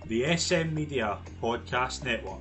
the SM Media Podcast Network.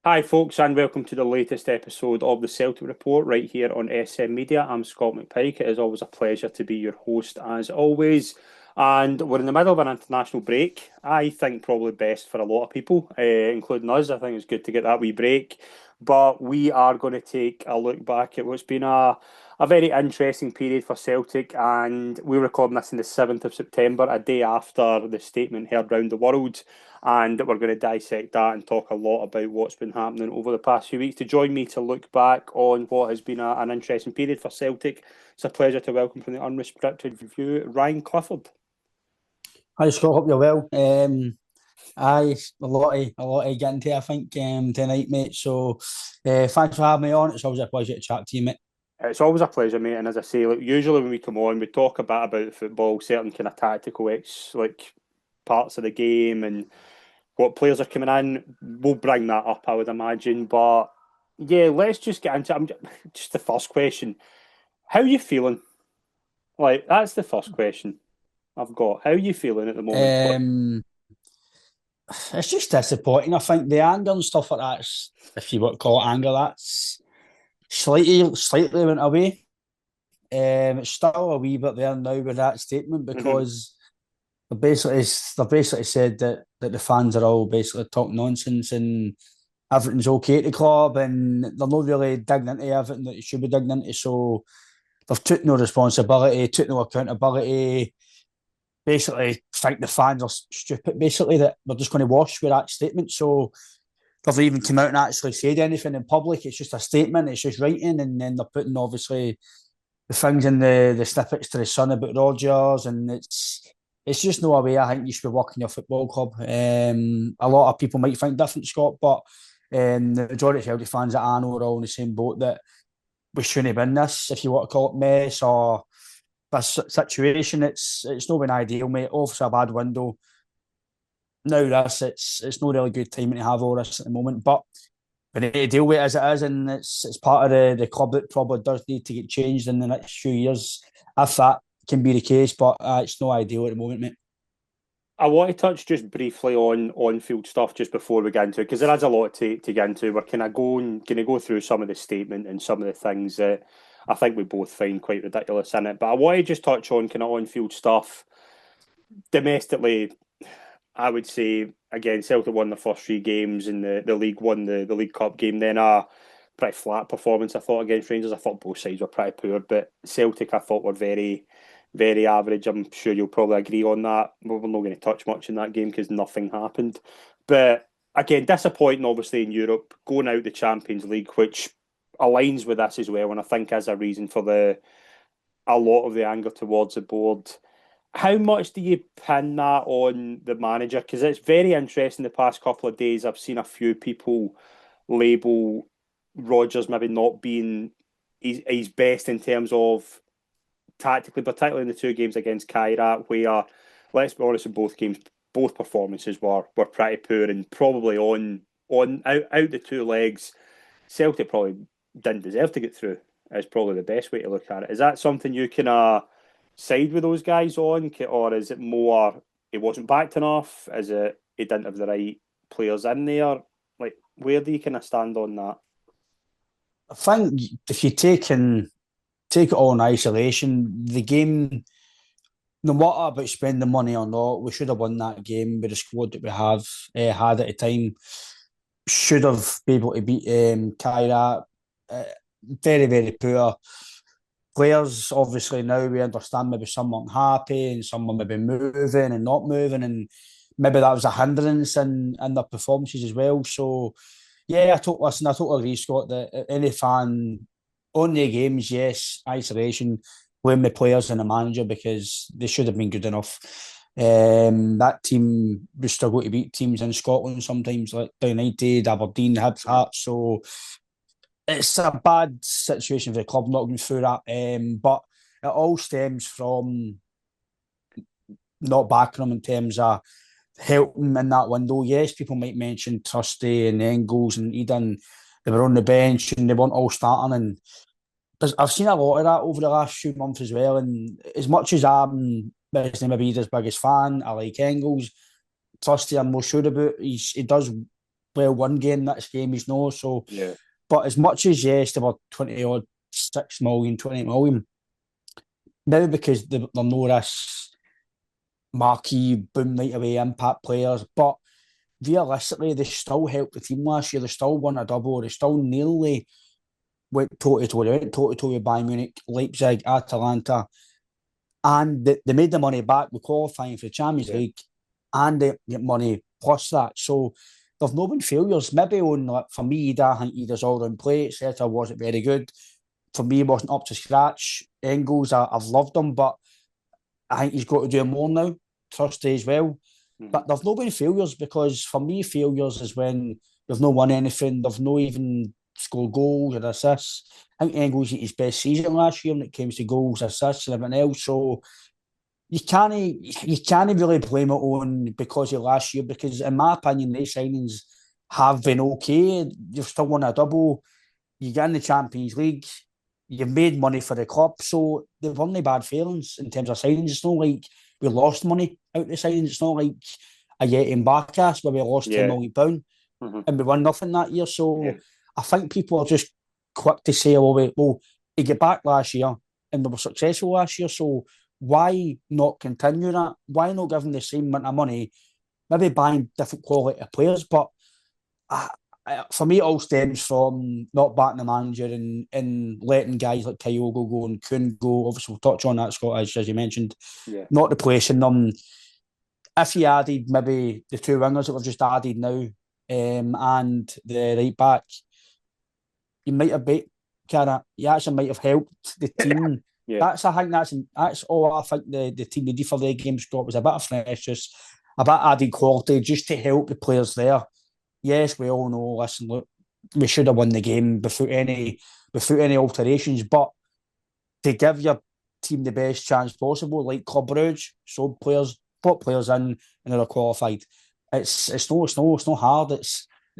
Hi folks, and welcome to the latest episode of the Celtic Report right here on SM Media. I'm Scott McPike. It is always a pleasure to be your host as always. And we're in the middle of an international break. I think probably best for a lot of people, including us. I think it's good to get that wee break. But we are going to take a look back at what's been a very interesting period for Celtic, and we're recording this on the 7th of September, a day after the statement heard round the world. And we're going to dissect that and talk a lot about what's been happening over the past few weeks. To join me to look back on what has been an interesting period for Celtic, it's a pleasure to welcome from the Unrestricted View, Ryan Clifford. Hi Scott, hope you're well. A lot to get into, I think, tonight, mate. So, thanks for having me on. It's always a pleasure to chat to you, mate. It's always a pleasure, mate. And as I say, like, usually when we come on, we talk a bit about football, certain kind of tactical parts of the game and what players are coming in. We'll bring that up, I would imagine. But yeah, let's just get into it. Just the first question. How are you feeling? Like, that's the first question I've got. How are you feeling at the moment? It's just disappointing. I think the anger and stuff like that, if you want to call it anger, that's slightly went away. It's still a wee bit there now with that statement because they've basically said that the fans are all basically talking nonsense and everything's okay at the club and they're not really digging into everything that you should be digging into. So they've took no responsibility, took no accountability. Basically, think the fans are stupid. Basically, that they're just going to wash with that statement. So they've even come out and actually said anything in public. It's just a statement. It's just writing, and then they're putting obviously the things in the snippets to the Sun about Rodgers, and it's just no way I think you should be working your football club. A lot of people might think different, Scott, but the majority of Celtic fans that I know are all in the same boat that we shouldn't have been this, if you want to call it mess or this situation. It's not been ideal, mate. Obviously a bad window. Now it's not really good timing to have all this at the moment, but we need to deal with it as it is, and it's part of the club that probably does need to get changed in the next few years if that can be the case, but it's not ideal at the moment, mate. I want to touch just briefly on on-field stuff just before we get into it, because there is a lot to get into. We're kind of going to go through some of the statement and some of the things that I think we both find quite ridiculous in it. But I want to just touch on kind of on-field stuff. Domestically, I would say, again, Celtic won the first three games and the league won the League Cup game. Then a pretty flat performance, I thought, against Rangers. I thought both sides were pretty poor, but Celtic, I thought, were very, very average. I'm sure you'll probably agree on that. We're not going to touch much in that game because nothing happened. But again, disappointing, obviously, in Europe, going out the Champions League, which aligns with this as well, and I think is a reason for a lot of the anger towards the board. How much do you pin that on the manager? Because it's very interesting the past couple of days. I've seen a few people label Rodgers maybe not being his best in terms of tactically, particularly in the two games against Kairat, where, let's be honest, in both games, both performances were pretty poor and probably on out the two legs, Celtic probably didn't deserve to get through. Is probably the best way to look at it. Is that something you can side with those guys on, or is it more he wasn't backed enough? Is it he didn't have the right players in there? Like, where do you kind of stand on that? I think if you take it all in isolation, the game, no matter about spending money or not, we should have won that game with the squad that we have had at the time. Should have been able to beat Kyra. Very, very poor players. Obviously, now we understand maybe some weren't happy and some were maybe moving and not moving, and maybe that was a hindrance in their performances as well. So, yeah, I totally agree, Scott, that any fan on the games, yes, isolation, blame the players and the manager because they should have been good enough. That team would struggle to beat teams in Scotland sometimes, like United, Aberdeen, Hibs, Hearts. So it's a bad situation for the club not going through that. But it all stems from not backing them in terms of helping in that window. Yes, people might mention Trusty and Engels and Eden. They were on the bench and they weren't all starting. And I've seen a lot of that over the last few months as well. And as much as I'm maybe his biggest fan, I like Engels. Trusty, I'm more sure about. He does well one game, next game he's no. So, Yeah, but as much as yes, they were 20 odd, 6 million, 20 million, maybe because they're no this marquee boom right away impact players, but realistically, they still helped the team last year. They still won a double. They still nearly went toe to toe. They went toe to toe with Bayern Munich, Leipzig, Atalanta, and they made the money back with qualifying for the Champions yeah, League, and they get money plus that. So there've not been failures. Maybe on like, for me, I think Ida's all in play, etc. wasn't very good. For me, wasn't up to scratch. Engels, I've loved him, but I think he's got to do more now. Trusty as well. mm-hmm. But there've not been failures because for me, failures is when they've not won anything, they've not even scored goals or assists. I think Engels hit his best season last year when it comes to goals, assists, and everything else. So you can't really blame it on because of last year, because in my opinion, these signings have been okay. You've still won a double, you get in the Champions League, you've made money for the club, so they've only bad feelings in terms of signings. It's not like we lost money out the signings. It's not like a Yeti and Barkas where we lost £10 Yeah, million mm-hmm. and we won nothing that year. Yeah, So I think people are just quick to say, oh, wait, well, he got back last year and they were successful last year, so why not continue that? Why not give them the same amount of money, maybe buying different quality of players? But I, for me, it all stems from not backing the manager and letting guys like Kyogo go and Kuhn go. Obviously, we'll touch on that, Scott, as you mentioned. yeah, Not replacing them. If you added maybe the two wingers that we've just added now and the right back, you might have beat kind you actually might have helped the team. yeah. That's all I think the team needed for the game, Scott, was a bit of freshness, a bit added quality just to help the players there. Yes, we all know, listen, look, we should have won the game without any alterations, but to give your team the best chance possible, like Club Brugge, so players put players in and they're qualified. It's no hard. It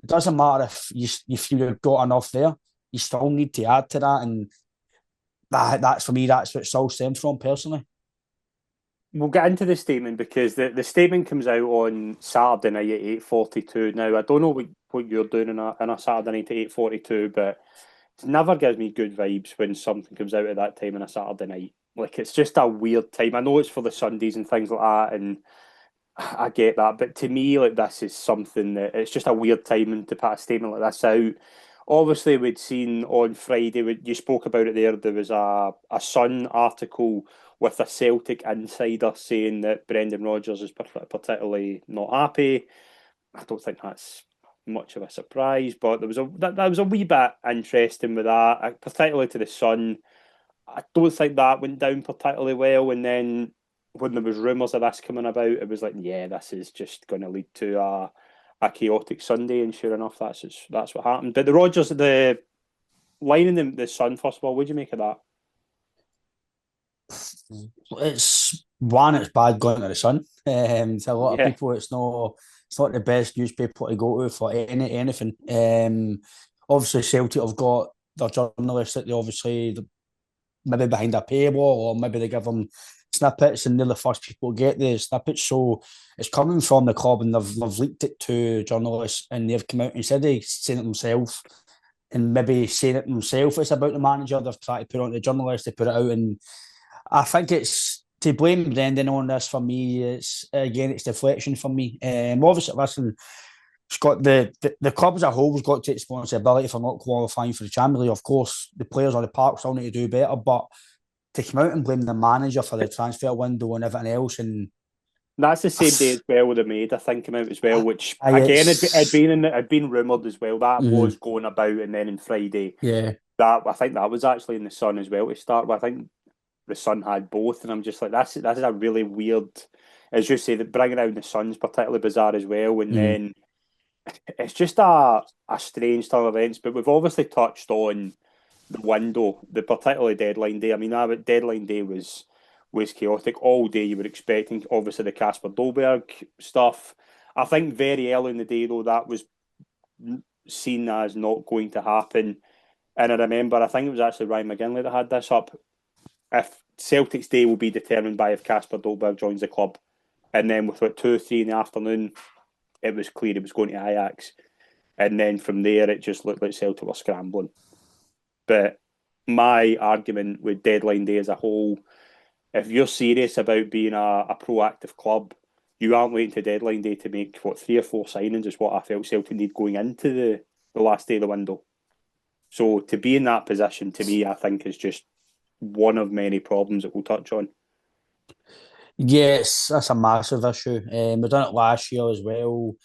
doesn't matter if you feel you've got enough there. You still need to add to that, and that's for me. That's what it's all stems from personally. We'll get into the statement because the statement comes out on Saturday night at 8:42. Now I don't know what you're doing in a Saturday night at 8:42, but it never gives me good vibes when something comes out at that time on a Saturday night. Like it's just a weird time. I know it's for the Sundays and things like that, and I get that, but to me, like this is something that it's just a weird timing to put a statement like this out. Obviously, we'd seen on Friday, you spoke about it there. There was a Sun article with a Celtic insider saying that Brendan Rodgers is particularly not happy. I don't think that's much of a surprise, but that was a wee bit interesting with that, particularly to the Sun. I don't think that went down particularly well. And then when there was rumours of this coming about, it was like, yeah, this is just going to lead to a chaotic Sunday. And sure enough, that's what happened. But the Rodgers, the line in the Sun, first of all, what do you make of that? It's bad going to the Sun. To a lot of Yeah, people, it's not the best newspaper to go to for anything. Obviously, Celtic have got their journalists that they obviously maybe behind a paywall, or maybe they give them snippets and they're the first people to get the snippets. So it's coming from the club and they've leaked it to journalists and they've come out instead of saying it themselves and maybe saying it themselves it's about the manager, they've tried to put it on the journalists, they put it out, and I think it's to blame Brendan on this for me. It's deflection for me. Obviously, listen, Scott, the club as a whole has got to take responsibility for not qualifying for the Champions League. Of course, the players on the park still need to do better, but to come out and blame the manager for the transfer window and everything else, and that's the same day as well with the maid. I think came out as well, which again it's had been rumoured as well. That was mm, going about, and then on Friday, yeah. that I think that was actually in the Sun as well to start. But I think the Sun had both, and I'm just like, this is a really weird as you say, that bringing out the Sun's particularly bizarre as well. And Mm. then it's just a strange turn of events. But we've obviously touched on the window, the particularly deadline day. I mean, that deadline day was chaotic all day. You were expecting obviously the Casper Dolberg stuff. I think very early in the day though that was seen as not going to happen. And I remember, I think it was actually Ryan McGinley that had this up. If Celtic's day will be determined by if Casper Dolberg joins the club, and then with what 2 or 3 in the afternoon, it was clear he was going to Ajax, and then from there it just looked like Celtic were scrambling. But my argument with deadline day as a whole, if you're serious about being a proactive club, you aren't waiting to deadline day to make what 3 or 4 signings is what I felt Celtic need going into the last day of the window. So to be in that position, to me, I think is just one of many problems that we'll touch on. Yes, that's a massive issue. We done it last year as well.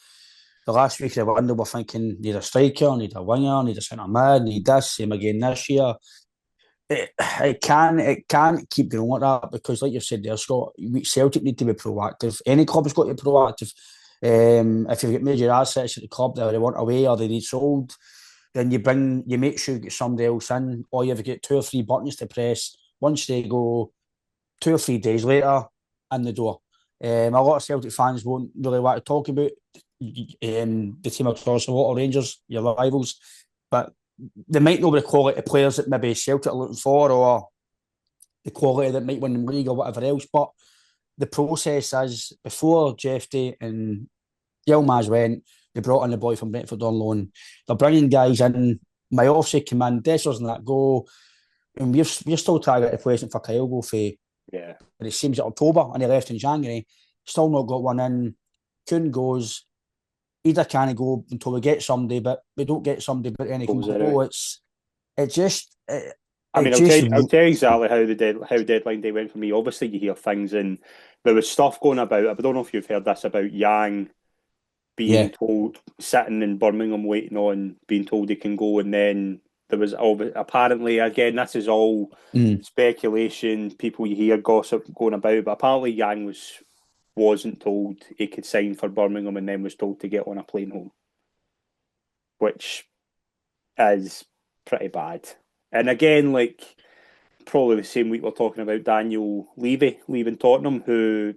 The last week of the window, we're thinking need a striker, need a winger, need a centre mid, need this. Same again this year. It can't keep going like that because, like you said there, Scott, Celtic need to be proactive. Any club's got to be proactive. If you've got major assets at the club that they want away or they need sold, then you make sure you get somebody else in, or you've got 2 or 3 buttons to press. Once they go, 2 or 3 days later, in the door. A lot of Celtic fans won't really want to talk about the team across a lot of Rangers, your rivals, but they might know the quality of players that maybe Celtic are looking for, or the quality that might win the league or whatever else. But the process is before Jeff Day and Yilmaz went, they brought in the boy from Brentford on loan. They're bringing guys in. Myofsky come in, Dessers and that go. And we're still trying to get a replacement for Kyle go for, Yeah. but it seems that October and he left in January. Still not got one in. Kuhn goes. Either can't go until we get somebody, but we don't get somebody, but then he can Goes anyway. go. It just it, I it mean, just I'll tell you exactly how deadline day went for me. Obviously, you hear things, and there was stuff going about. I don't know if you've heard this about Yang being yeah. told, sitting in Birmingham waiting on being told he can go, and then there was apparently, again, this is all Mm. speculation. People you hear gossip going about, but apparently Yang wasn't told he could sign for Birmingham, and then was told to get on a plane home, which is pretty bad. And again, like probably the same week we're talking about Daniel Levy leaving Tottenham, who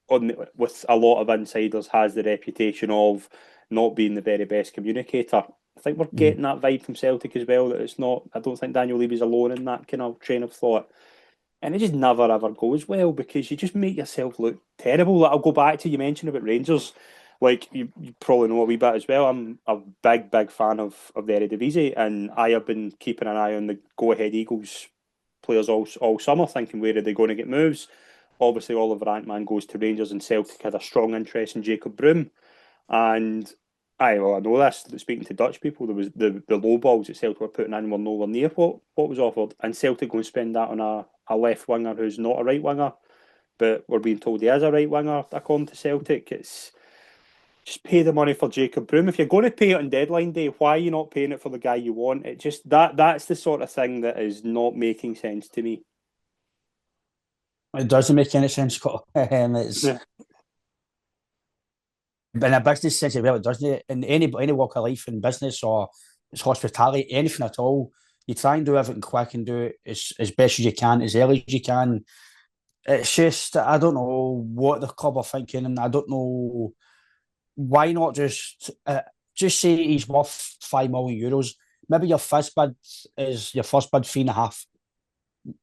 with a lot of insiders has the reputation of not being the very best communicator. I think we're Mm. getting that vibe from Celtic as well. That it's not. I don't think Daniel Levy's alone in that kind of train of thought. And it just never ever goes well because you just make yourself look terrible. Like, I'll go back to you mentioned about Rangers. Like you probably know a wee bit as well. I'm a big fan of the Eredivisie, and I have been keeping an eye on the Go Ahead Eagles players all summer, thinking where are they going to get moves. Obviously, Oliver Antman goes to Rangers, and Celtic had a strong interest in Jacob Broom. And I know this. Speaking to Dutch people, there was the low balls that Celtic were putting in were nowhere near what was offered, and Celtic go and spend that on a left winger who's not a right winger, but we're being told he is a right winger according to Celtic. It's just pay the money for Jacob Broom. If you're going to pay it on deadline day, why are you not paying it for the guy you want? It just that's the sort of thing that is not making sense to me. It doesn't make any sense, Scott. It's Yeah, in a business sense, well, it doesn't. In any walk of life, in business or it's hospitality, anything at all, you try and do everything quick and do it as best as you can, as early as you can. It's just I don't know what the club are thinking, and I don't know why not just say he's worth €5 million. Maybe your first bid is your first bid 3.5,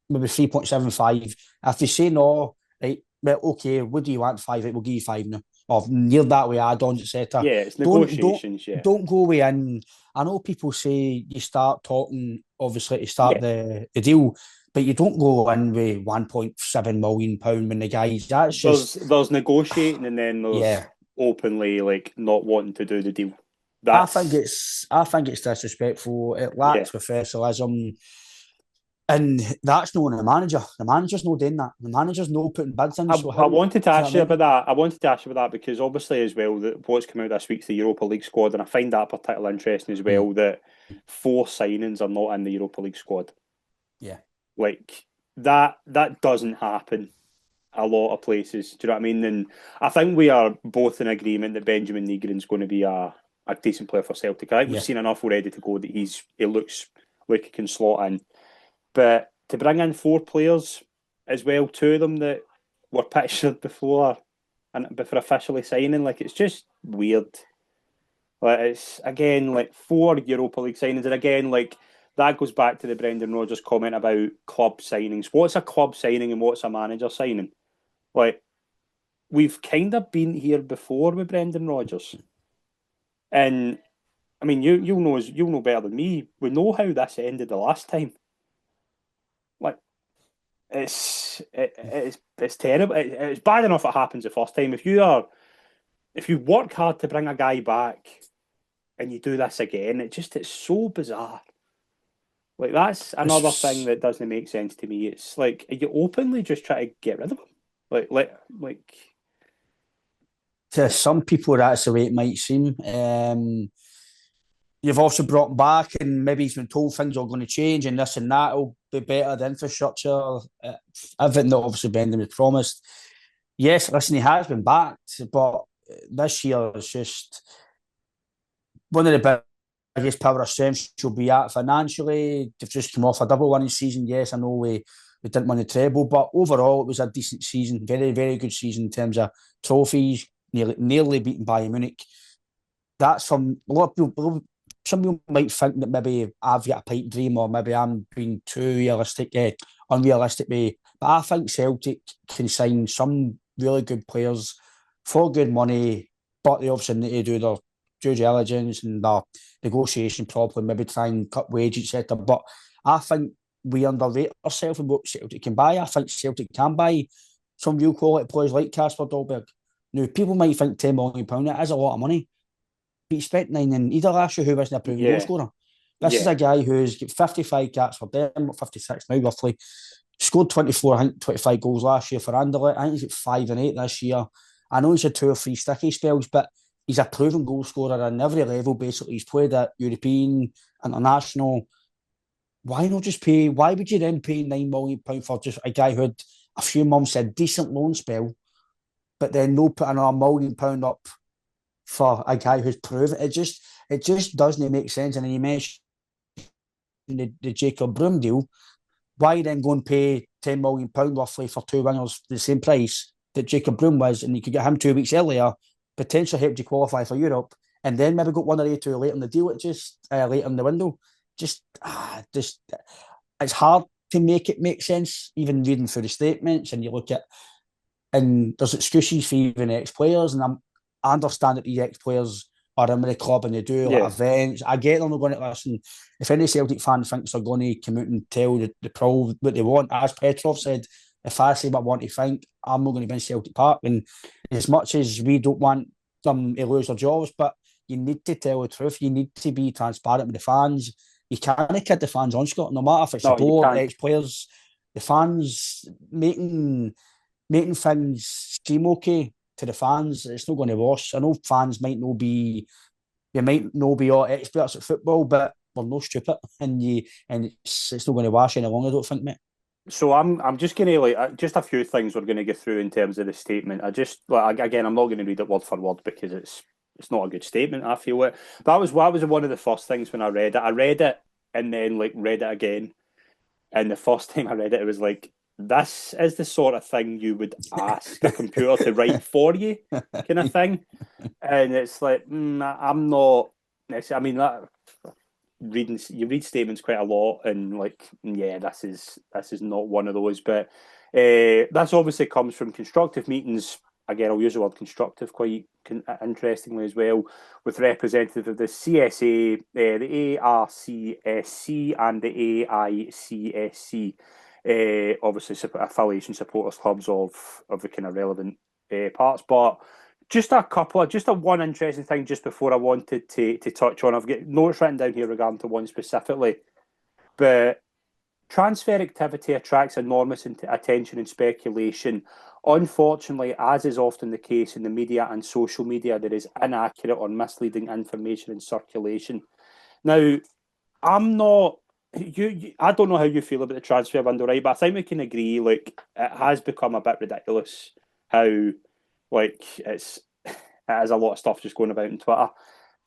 maybe 3.75. If they say no, right, well, okay, what do you want? Five, right, we'll give you five now. Or near that way, add-ons, etc. yeah, it's Don't don't negotiations. Yeah, don't go away in. I know people say you start talking, obviously, to start yeah. the deal, but you don't go in with £1.7 million when the guys. That's There's just there's negotiating, and then there's yeah. openly like not wanting to do the deal. I think That's it's disrespectful. It yeah. lacks professionalism. And that's not on the manager. The manager's not doing that. The manager's not putting bids in. So I how? Do wanted to you know ask what I you mean? about that. I wanted to ask you about that because obviously as well that what's come out this week's the Europa League squad, and I find that particularly interesting as Mm. well that 4 signings are not in the Europa League squad. Yeah. Like that doesn't happen. a lot of places. Do you know what I mean? And I think we are both in agreement that Benjamin Negrin's going to be a decent player for Celtic. I think we've Yeah. seen enough already to go that he looks like he can slot in. But to bring in four players as well, two of them that were pictured before and before officially signing, like it's just weird. Like it's again like four Europa League signings, and again like that goes back to the Brendan Rodgers comment about club signings. What's a club signing and what's a manager signing? Like we've kind of been here before with Brendan Rodgers, and I mean you'll know better than me. We know how this ended the last time. Like it's terrible. It's bad enough it happens the first time. If you work hard to bring a guy back and you do this again, it's so bizarre. Like that's another thing It's, that doesn't make sense to me. It's like you openly just try to get rid of him. Like to some people, that's the way it might seem. You've also brought him back, and maybe he's been told things are going to change, and this and that will be better. The infrastructure, everything that obviously Brendan was promised. Yes, listen, he has been backed, but this year is just one of the biggest power of strength she'll be at financially. They've just come off a double winning season. Yes, I know we didn't win the treble, but overall it was a decent season, very, very good season in terms of trophies, nearly beaten Bayern Munich. That's from a lot of people. Some people might think that maybe I've got a pipe dream or maybe I'm being too unrealistic. But I think Celtic can sign some really good players for good money, but they obviously need to do their due diligence and their negotiation properly, maybe try and cut wages, etc. But I think we underrate ourselves and what Celtic can buy. I think Celtic can buy some real quality players like Casper Dolberg. Now, people might think £10 million, that is a lot of money. But he spent 9 in either last year, who wasn't a proven goal yeah, scorer. This is yeah, a guy who's got 55 caps for them, 56 now roughly. Scored 24, I think 25 goals last year for Anderlecht. I think he's got 5 and 8 this year. I know he's had 2 or 3 sticky spells, but he's a proven goal scorer on every level, basically. He's played at European, international. Why not just pay? Why would you then pay £9 million for just a guy who had a few months, a decent loan spell, but then no put another £1 million up for a guy who's proven it just doesn't make sense. And then you mentioned the Jacob Broom deal. Why then go and pay £10 million roughly for two wingers the same price that Jacob Broom was, and you could get him 2 weeks earlier, potentially helped you qualify for Europe, and then maybe got one or two later in the deal. It just later in the window. Just it's hard to make it make sense. Even reading through the statements, and you look at and there's excuses for even ex-players, and I understand that these ex-players are in with the club and they do like yeah. events. I get them, they're going to listen. If any Celtic fan thinks they're going to come out and tell the pro what they want, as Petrov said, if I say what I want to think, I'm not going to be in Celtic Park. And as much as we don't want them to lose their jobs, but you need to tell the truth. You need to be transparent with the fans. You can't kid the fans on, Scott. No matter if it's the No, you board, can't. ex-players, the fans making things seem okay to the fans, it's not going to wash. I know fans might not be, they might not be all experts at football, but we're no stupid, and it's not going to wash any longer. I don't think, mate. So I'm just gonna just a few things we're gonna get through in terms of the statement. Again, I'm not gonna read it word for word because it's not a good statement. I feel it. That was one of the first things when I read it. I read it and then like read it again. And the first time I read it, it was like, this is the sort of thing you would ask a computer to write for you, kind of thing. And it's like, I'm not. I mean, that you read statements quite a lot, and like, yeah, this is not one of those. But this obviously comes from constructive meetings. Again, I'll use the word constructive quite interestingly as well, with representatives of the CSA, the ARCSC, and the AICSC. Obviously, affiliation supporters clubs of the kind of relevant parts, but just a one interesting thing just before I wanted to touch on. I've got notes written down here regarding to one specifically, but transfer activity attracts enormous attention and speculation. Unfortunately, as is often the case in the media and social media, there is inaccurate or misleading information in circulation. Now, I'm not. I don't know how you feel about the transfer window, right? But I think we can agree, like, it has become a bit ridiculous how, like, it has a lot of stuff just going about on Twitter.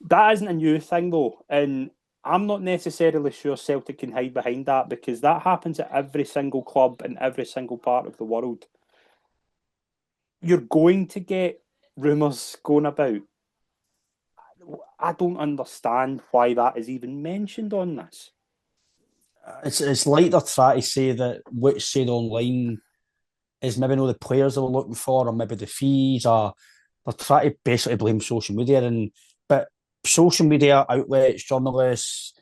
That isn't a new thing though, and I'm not necessarily sure Celtic can hide behind that because that happens at every single club in every single part of the world. You're going to get rumours going about. I don't understand why that is even mentioned on this. It's like they're trying to say that what's said online is maybe not the players they were looking for, or maybe the fees, or they're trying to basically blame social media. But social media outlets, journalists,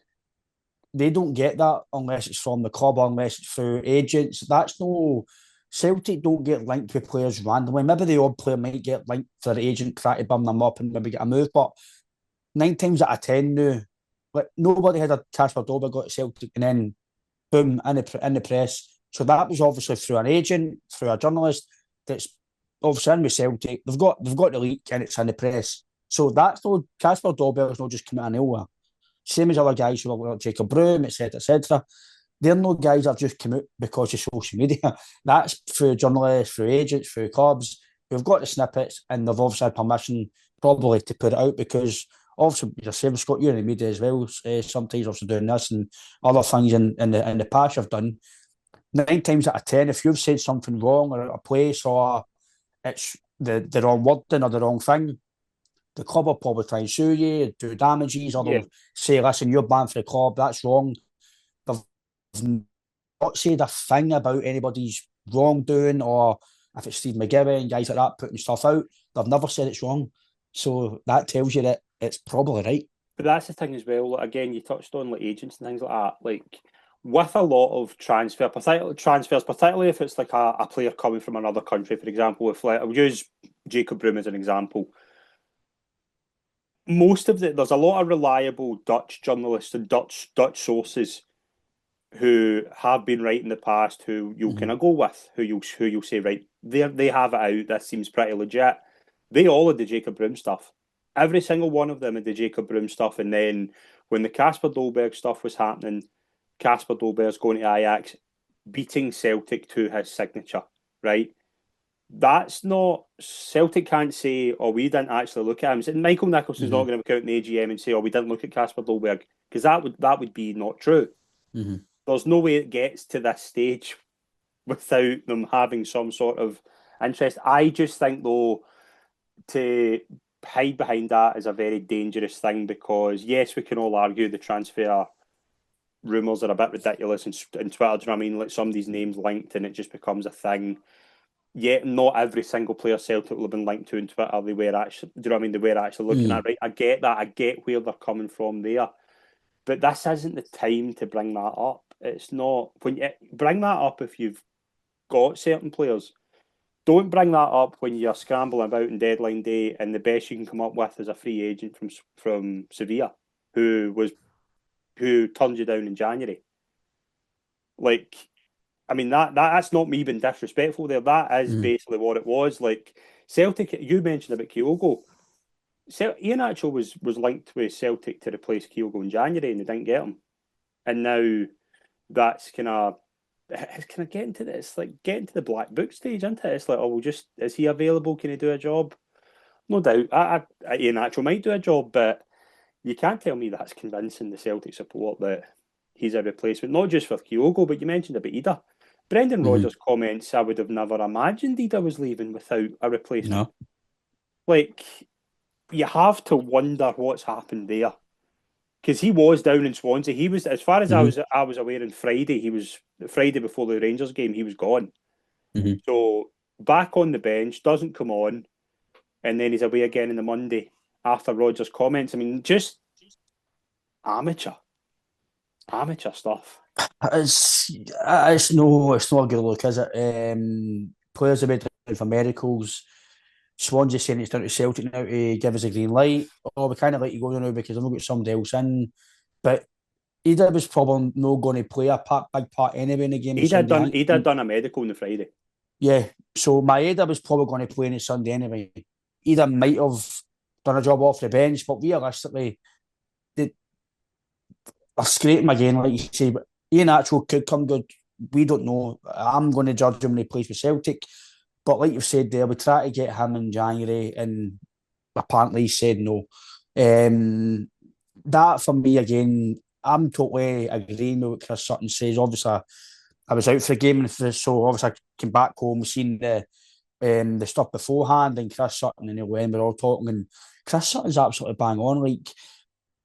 they don't get that unless it's from the club, unless it's through agents. That's no Celtic don't get linked with players randomly. Maybe the odd player might get linked for the agent trying to bum them up and maybe get a move, but 9 times out of 10 now, like nobody had a Casper Dolberg got to Celtic and then boom in the press. So that was obviously through an agent, through a journalist that's obviously in with Celtic. They've got the leak and it's in the press. So that's no Casper Dolberg's not just coming out of nowhere. Same as other guys who are like Jacob Broom, etc., etc. They're no guys that have just come out because of social media. That's through journalists, through agents, through clubs who've got the snippets and they've obviously had permission probably to put it out because obviously you're saying Scott, you're in the media as well. Sometimes also doing this and other things in the past you've done. 9 times out of 10, if you've said something wrong or at a place or it's the wrong wording or the wrong thing, the club will probably try and sue you, do damages, or Yeah, they'll say, listen, you're banned for the club, that's wrong. They've not said a thing about anybody's wrongdoing or if it's Steve McGibbon and guys like that putting stuff out, they've never said it's wrong. So that tells you that it's probably right. but that's the thing as well. Like, again, you touched on like agents and things like that. Like with a lot of transfers, particularly if it's like a player coming from another country, for example, if like I'll use Jacob Broom as an example. There's a lot of reliable Dutch journalists and Dutch sources who have been right in the past who you'll kind Mm-hmm. of go with, who you'll say, right, they have it out, this seems pretty legit. They all had the Jacob Broom stuff. Every single one of them had the Jacob Broom stuff. And then when the Casper Dolberg stuff was happening, Casper Dolberg's going to Ajax, beating Celtic to his signature, right? That's not Celtic can't say, oh, we didn't actually look at him. So Michael Nicholson's not Mm-hmm. going to come out in the AGM and say, oh, we didn't look at Casper Dolberg, because that would be not true. Mm-hmm. There's no way it gets to this stage without them having some sort of interest. I just think though to hide behind that is a very dangerous thing because yes, we can all argue the transfer rumours are a bit ridiculous in Twitter. Do you know what I mean? Like somebody's name's linked and it just becomes a thing. Yet not every single player Celtic will have been linked to in Twitter. They were actually, do you know what I mean? They were actually looking Mm-hmm. at right. I get that. I get where they're coming from there. But this isn't the time to bring that up. It's not when you bring that up if you've got certain players. Don't bring that up when you're scrambling about in deadline day and the best you can come up with is a free agent from Sevilla who turned you down in January. Like, I mean that's not me being disrespectful there. That is Mm-hmm. basically what it was. Like Celtic, you mentioned about Kyogo. Ian Achol was linked with Celtic to replace Kyogo in January and they didn't get him. And now that's kind of it's kind of getting to this, like getting to the black book stage, isn't it? It's like, oh, we'll just is he available? Can he do a job? No doubt. Ian Achol might do a job, but you can't tell me that's convincing the Celtic support that he's a replacement, not just for Kyogo, but you mentioned about Ida. Brendan Mm-hmm. Rodgers' comments, I would have never imagined Ida was leaving without a replacement. No. Like, you have to wonder what's happened there because he was down in Swansea. He was, as far as I Mm-hmm. was, I was aware. On Friday, he was Friday before the Rangers game. He was gone. Mm-hmm. So back on the bench, doesn't come on, and then he's away again on the Monday after Rodgers' comments. I mean, just amateur, amateur stuff. It's not a good look, is it? Players have been down for medicals. Swansea saying it's down to Celtic now to give us a green light. Oh, we kind of let you go now because I've not got somebody else in. But Ida was probably not going to play big part anyway in the game on Sunday. He'd had done a medical on the Friday. Yeah, so Maeda was probably going to play on Sunday anyway. Ida might have done a job off the bench, but realistically, they, I'll scrape him again, like you say, but Ian Atchell could come good. We don't know. I'm going to judge him when he plays with Celtic. But like you've said there, we try to get him in January, and apparently he said no. That for me, again, I'm totally agreeing with what Chris Sutton says. Obviously, I was out for a game, so obviously I came back home, seen the stuff beforehand, and Chris Sutton and Neil Wenn were all talking, and Chris Sutton's absolutely bang on. Like,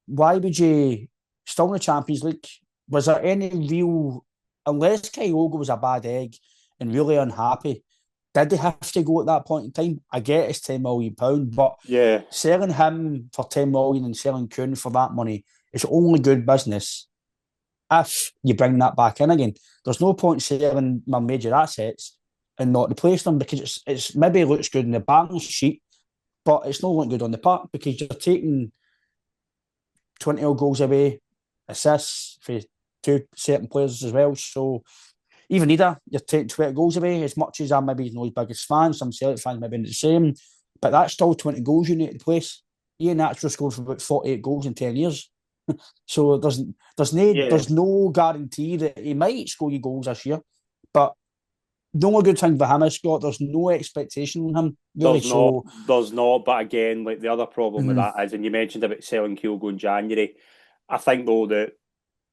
why would you still in the Champions League? Was there any real, unless Kyogo was a bad egg and really unhappy, did they have to go at that point in time? I get it's £10 million, but Yeah, selling him for 10 million and selling Kuhn for that money is only good business if you bring that back in again. There's no point selling my major assets and not replace them, because it's maybe looks good in the balance sheet, but it's not looking good on the park, because you're taking 20 goals away, assists for two certain players as well. So even either you're taking 20 goals away, as much as I'm maybe not his biggest fan, some Celtic fans maybe the same, but that's still 20 goals you need to place. Ian Atchell scored for about 48 goals in 10 years. So yeah. there's no guarantee that he might score you goals this year. But the only good thing for him is, Scott, there's no expectation on him, really. So There's not. But again, like the other problem with mhm, that is, and you mentioned about selling Kyogo in January. I think though that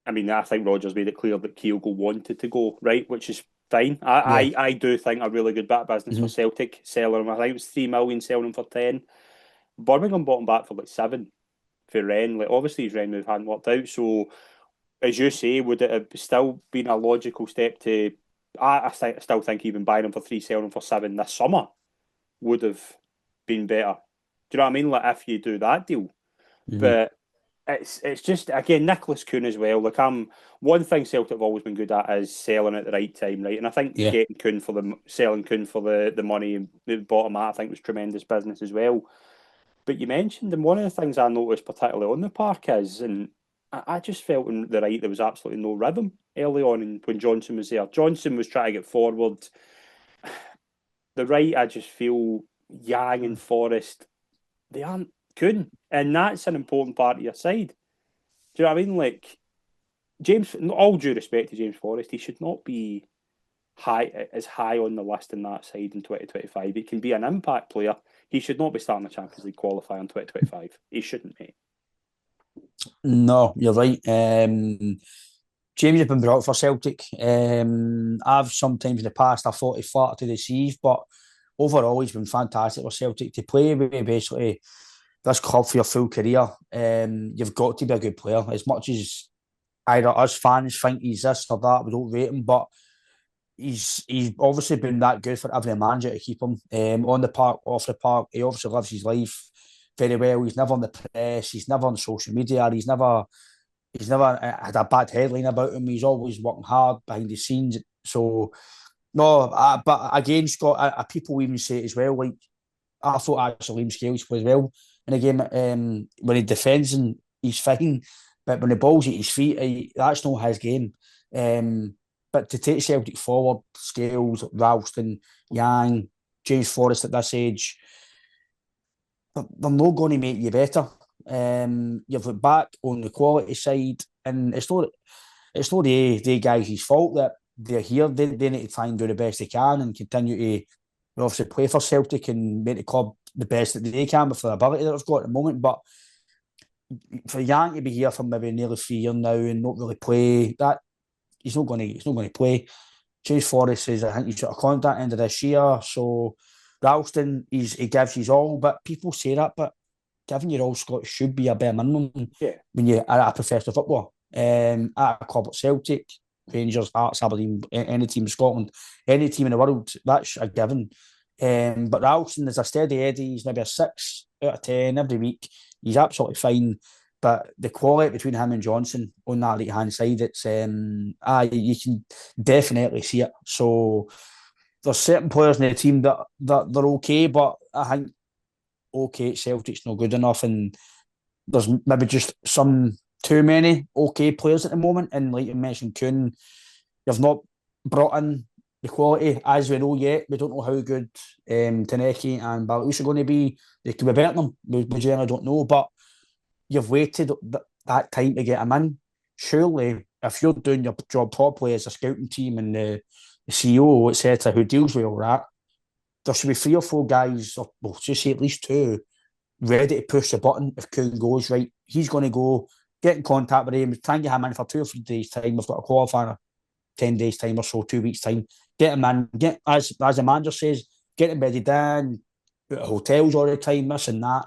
I think Rogers made it clear that Kyogo wanted to go, right, which is fine. yeah. I do think a really good bit of business for Mhm. Celtic selling him. I think it was 3 million selling him for 10. Birmingham bought him back for like 7 for Ren. Like obviously his Ren move hadn't worked out. So as you say, would it have still been a logical step to? I still think even buying him for 3, selling him for 7 this summer would have been better. Do you know what I mean? Like if you do that deal, Mhm. but it's just again Nicholas Kuhn as well. Like I'm one thing Celtic have always been good at is selling at the right time, right? And I think Yeah. getting Kuhn for the selling Kuhn for the money and the bottom I think was tremendous business as well. But you mentioned, and one of the things I noticed particularly on the park is, and I just felt in the right there was absolutely no rhythm early on, and when Johnson was there, Johnson was trying to get forward. The right, I just feel Yang and Forrest they aren't couldn't, and that's an important part of your side. Do you know what I mean? Like James, all due respect to James Forrest, he should not be high on the list in that side in 2025. He can be an impact player. He should not be starting the Champions League qualifier in 2025. He shouldn't, mate. No, you're right. James has been brought for Celtic. I've sometimes in the past I thought he fought to deceive, but overall he's been fantastic for Celtic to play with. Basically, this club for your full career, you've got to be a good player. As much as either us fans think he's this or that, we don't rate him, but he's obviously been that good for every manager to keep him on the park, off the park. He obviously lives his life very well. He's never on the press. He's never on social media. He's never had a bad headline about him. He's always working hard behind the scenes. So no, but again, Scott, people even say it as well. Like I thought actually Liam Scales plays well in a game when he defends and he's fine, but when the ball's at his feet, that's not his game. Um, but to take Celtic forward, Scales, Ralston, Yang, James Forrest at this age, they're not going to make you better. You've looked back on the quality side, and it's not the guys' fault that they're here. They need to try and do the best they can and continue to obviously play for Celtic and make the club the best that they can with the ability that they've got at the moment. But for Yang to be here for maybe nearly 3 years now and not really play, that he's not going to play. James Forrest says I think he's got a contract end of this year. So Ralston, he gives his all, but people say that, but giving your all, Scott, should be a bare minimum Yeah, when you're at a professional football. At a club like Celtic, Rangers, Hearts, Aberdeen, any team in Scotland, any team in the world, that's a given. But Ralston is a steady Eddie. He's maybe a 6 out of 10 every week. He's absolutely fine. But the quality between him and Johnson on that right hand side, it's you can definitely see it. So there's certain players in the team that they're okay, but I think okay at Celtic's not good enough, and there's maybe just some too many okay players at the moment. And like you mentioned, Kuhn, you've not brought in the quality as we know yet. We don't know how good Taneki and Baluch are going to be. They could be better than them. We generally don't know, but you've waited that time to get him in. surely if you're doing your job properly as a scouting team and the CEO, etc., who deals with all that, there should be 3 or 4 guys, or well, just say at least 2, ready to push the button if Kuhn goes right. He's going to go get in contact with him, try and get him in for 2 or 3 days' time. We've got a qualifier 10 days' time or so, 2 weeks' time. Get him in, get as the manager says, get him bedded in, hotels all the time, this and that.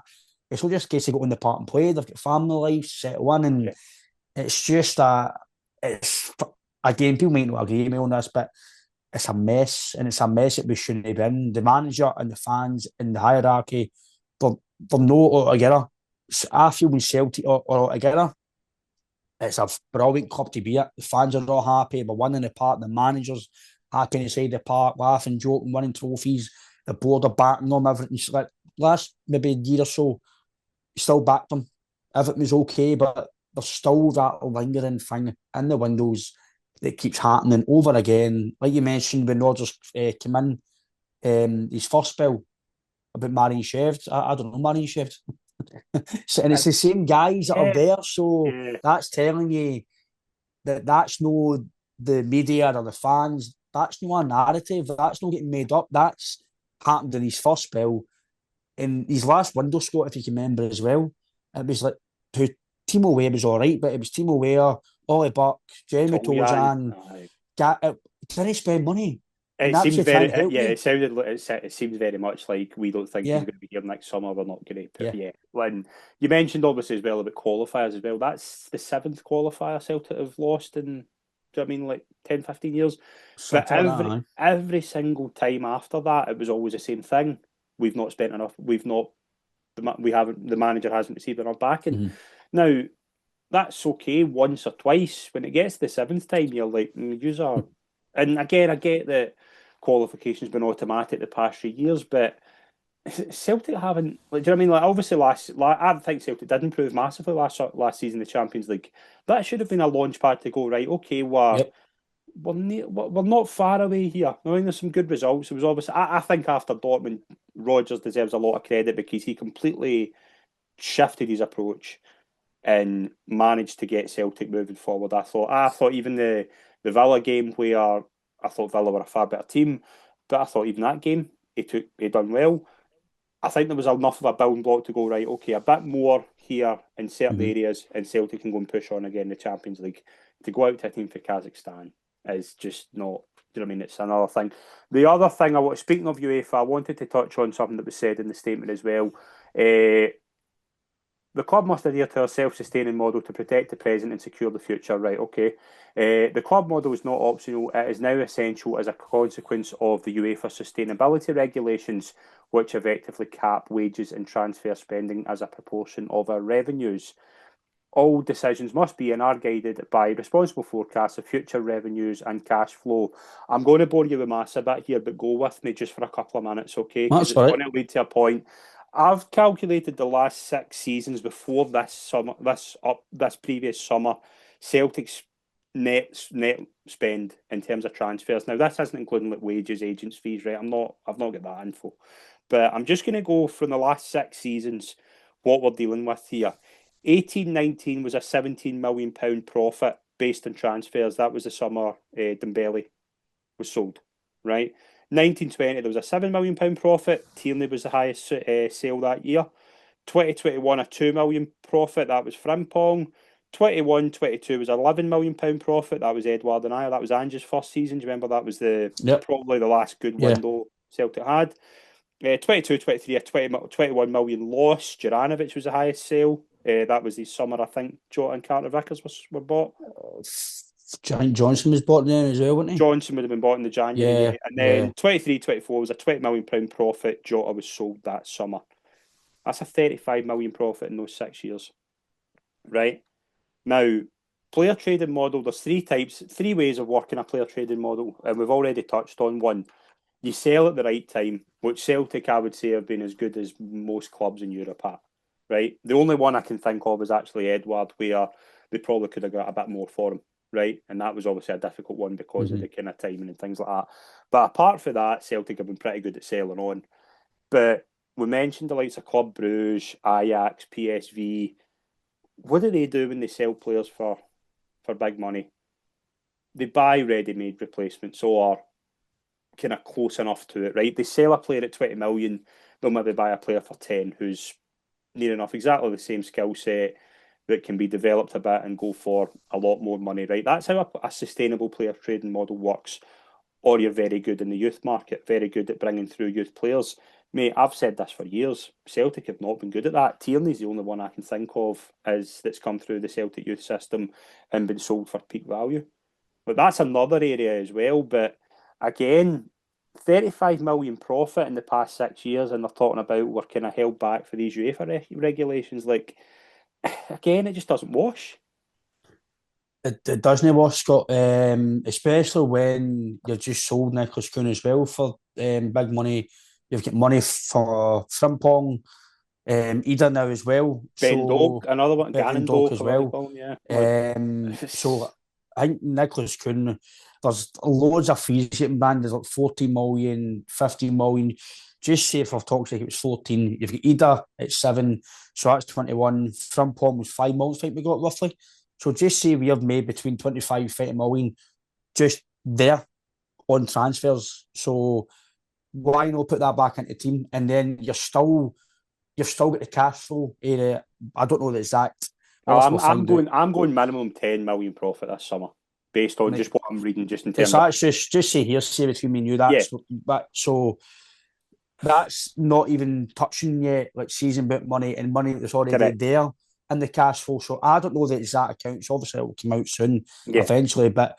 It's not just a case of going to the park and play. They've got family lives, settle in, and Yeah. it's just that it's again, people might not agree with me on this, but it's a mess, and it's a mess that we shouldn't have been. The manager and the fans and the hierarchy, they're no altogether. I feel when Celtic are altogether, it's a brilliant club to be at. The fans are all happy. We're winning the park. The manager's happy inside the park, laughing, joking, winning trophies. The board are backing them. Everything's like last maybe year or so, still backed them. Everything was okay, but there's still that lingering thing in the windows that keeps happening over again. Like you mentioned, when Rodgers came in, his first spell about Marion Shevd. I don't know Marion Shevd. So, and it's the same guys that are Yeah, there. So yeah. that's telling you that that's no the media or the fans. That's no a narrative. That's not getting made up. That's happened in his first spell. In his last window, Scott, if you can remember as well, it was like who Timo Weah was all right, but it was Timo Weah, Ollie Buck, Jeremy Toljan. Tozan. Didn't spend money, and It that's seems to try very, and help yeah. you. It sounded, it seems very much like we don't think he's Yeah, going to be here next summer. We're not going to, yeah, yeah. When you mentioned obviously as well about qualifiers as well, that's the 7th qualifier Celtic have lost in, do you know what I mean, like 10, 15 years. But something like that. every single time after that, it was always the same thing. We've not spent enough. We've not. We haven't. The manager hasn't received enough backing. Mm-hmm. Now that's okay once or twice. When it gets to the 7th time, you're like, use our. And again, I get that qualification's been automatic the past 3 years, but Celtic haven't. Like, do you know what I mean? Like, obviously, I think Celtic did improve massively last season in the Champions League. That should have been a launch pad to go right. Okay, Yep. we're not far away here. I mean, there's some good results. It was obviously. I think after Dortmund, Rodgers deserves a lot of credit because he completely shifted his approach and managed to get Celtic moving forward. I thought even the Villa game where I thought Villa were a far better team, but I thought even that game he done well. I think there was enough of a building block to go right. Okay, a bit more here in certain Mm-hmm. areas, and Celtic can go and push on again in the Champions League. To go out to a team for Kazakhstan is just not. Do you know what I mean? It's another thing. The other thing I was speaking of UEFA, I wanted to touch on something that was said in the statement as well. Uh, the club must adhere to a self-sustaining model to protect the present and secure the future. Right, okay. The club model is not optional. It is now essential as a consequence of the UEFA sustainability regulations, which effectively cap wages and transfer spending as a proportion of our revenues. All decisions must be and are guided by responsible forecasts of future revenues and cash flow. I'm going to bore you with maths a bit here, but go with me just for a couple of minutes, okay? Because That's it's all going right. to lead to a point. I've calculated the last 6 seasons before this summer, this previous summer, Celtic's net spend in terms of transfers. Now this isn't including like wages, agents' fees, right? I've not got that info, but I'm just going to go from the last 6 seasons what we're dealing with here. 18-19 was a £17 million profit based on transfers. That was the summer Dembele was sold, right? 1920 there was a £7 million profit. Tierney was the highest sale that year. 2021 a £2 million profit. That was Frimpong. 21-22 was £11 million profit. That was Edouard and I. That was Ange's first season. Do you remember that was the Yep. probably the last good Yeah. window Celtic had? 22-23 a 21 million loss. Juranovic was the highest sale. That was the summer, I think. Jota and Carter Vickers were bought. Giant Johnson was bought then as well, wasn't he? Johnson would have been bought in the January, yeah. Yeah. And Yeah. then 23-24 was a £20 million profit. Jota was sold that summer. That's a 35 million profit in those 6 years, right? Now, player trading model, there's 3 types, 3 ways of working a player trading model, and we've already touched on one. You sell at the right time, which Celtic, I would say, have been as good as most clubs in Europe at, right? The only one I can think of is actually Edouard, where they probably could have got a bit more for him, right? And that was obviously a difficult one because of Mm-hmm. the kind of timing and things like that. But apart from that, Celtic have been pretty good at selling on. But we mentioned the likes of Club Bruges, Ajax, PSV. What do they do when they sell players for for big money. They buy ready-made replacements or kind of close enough to it, right? They sell a player at 20 million, they'll maybe buy a player for 10 who's near enough exactly the same skill set that can be developed a bit and go for a lot more money, right? That's how a sustainable player trading model works. Or you're very good in the youth market, very good at bringing through youth players. Mate, I've said this for years. Celtic have not been good at that. Tierney's the only one I can think of that's come through the Celtic youth system and been sold for peak value. But that's another area as well. But again, 35 million profit in the past 6 years, and they're talking about we're kind of held back for these UEFA regulations. Like, again, it just doesn't wash. It doesn't wash, Scott, especially when you've just sold Nicholas Kuhn as well for big money. You've got money for Frimpong, Ida now as well. Ben So Doak, another one, and Gannon Doc Doak, as or what they well. call him, yeah. Like, So I think Nicholas Kuhn, there's loads of fees getting banned. There's like 40 million, 50 million. Just say for talk's sake, it was 14. You've got Ida at 7, so that's 21. Frimpong was 5 million, I think we got roughly. So just say we have made between 25 and 30 million just there on transfers. So why not put that back into the team? And then you've still got the cash flow area. I don't know the exact. Obviously, we'll I'm find out. going minimum 10 million profit this summer, based on Like, just what I'm reading, just in it's terms of actually just say here, say between me and you. yeah, That's not even touching yet, like season book money and money that's already correct, there in the cash flow. So I don't know the exact accounts. Obviously, it will come out soon, yeah, eventually, but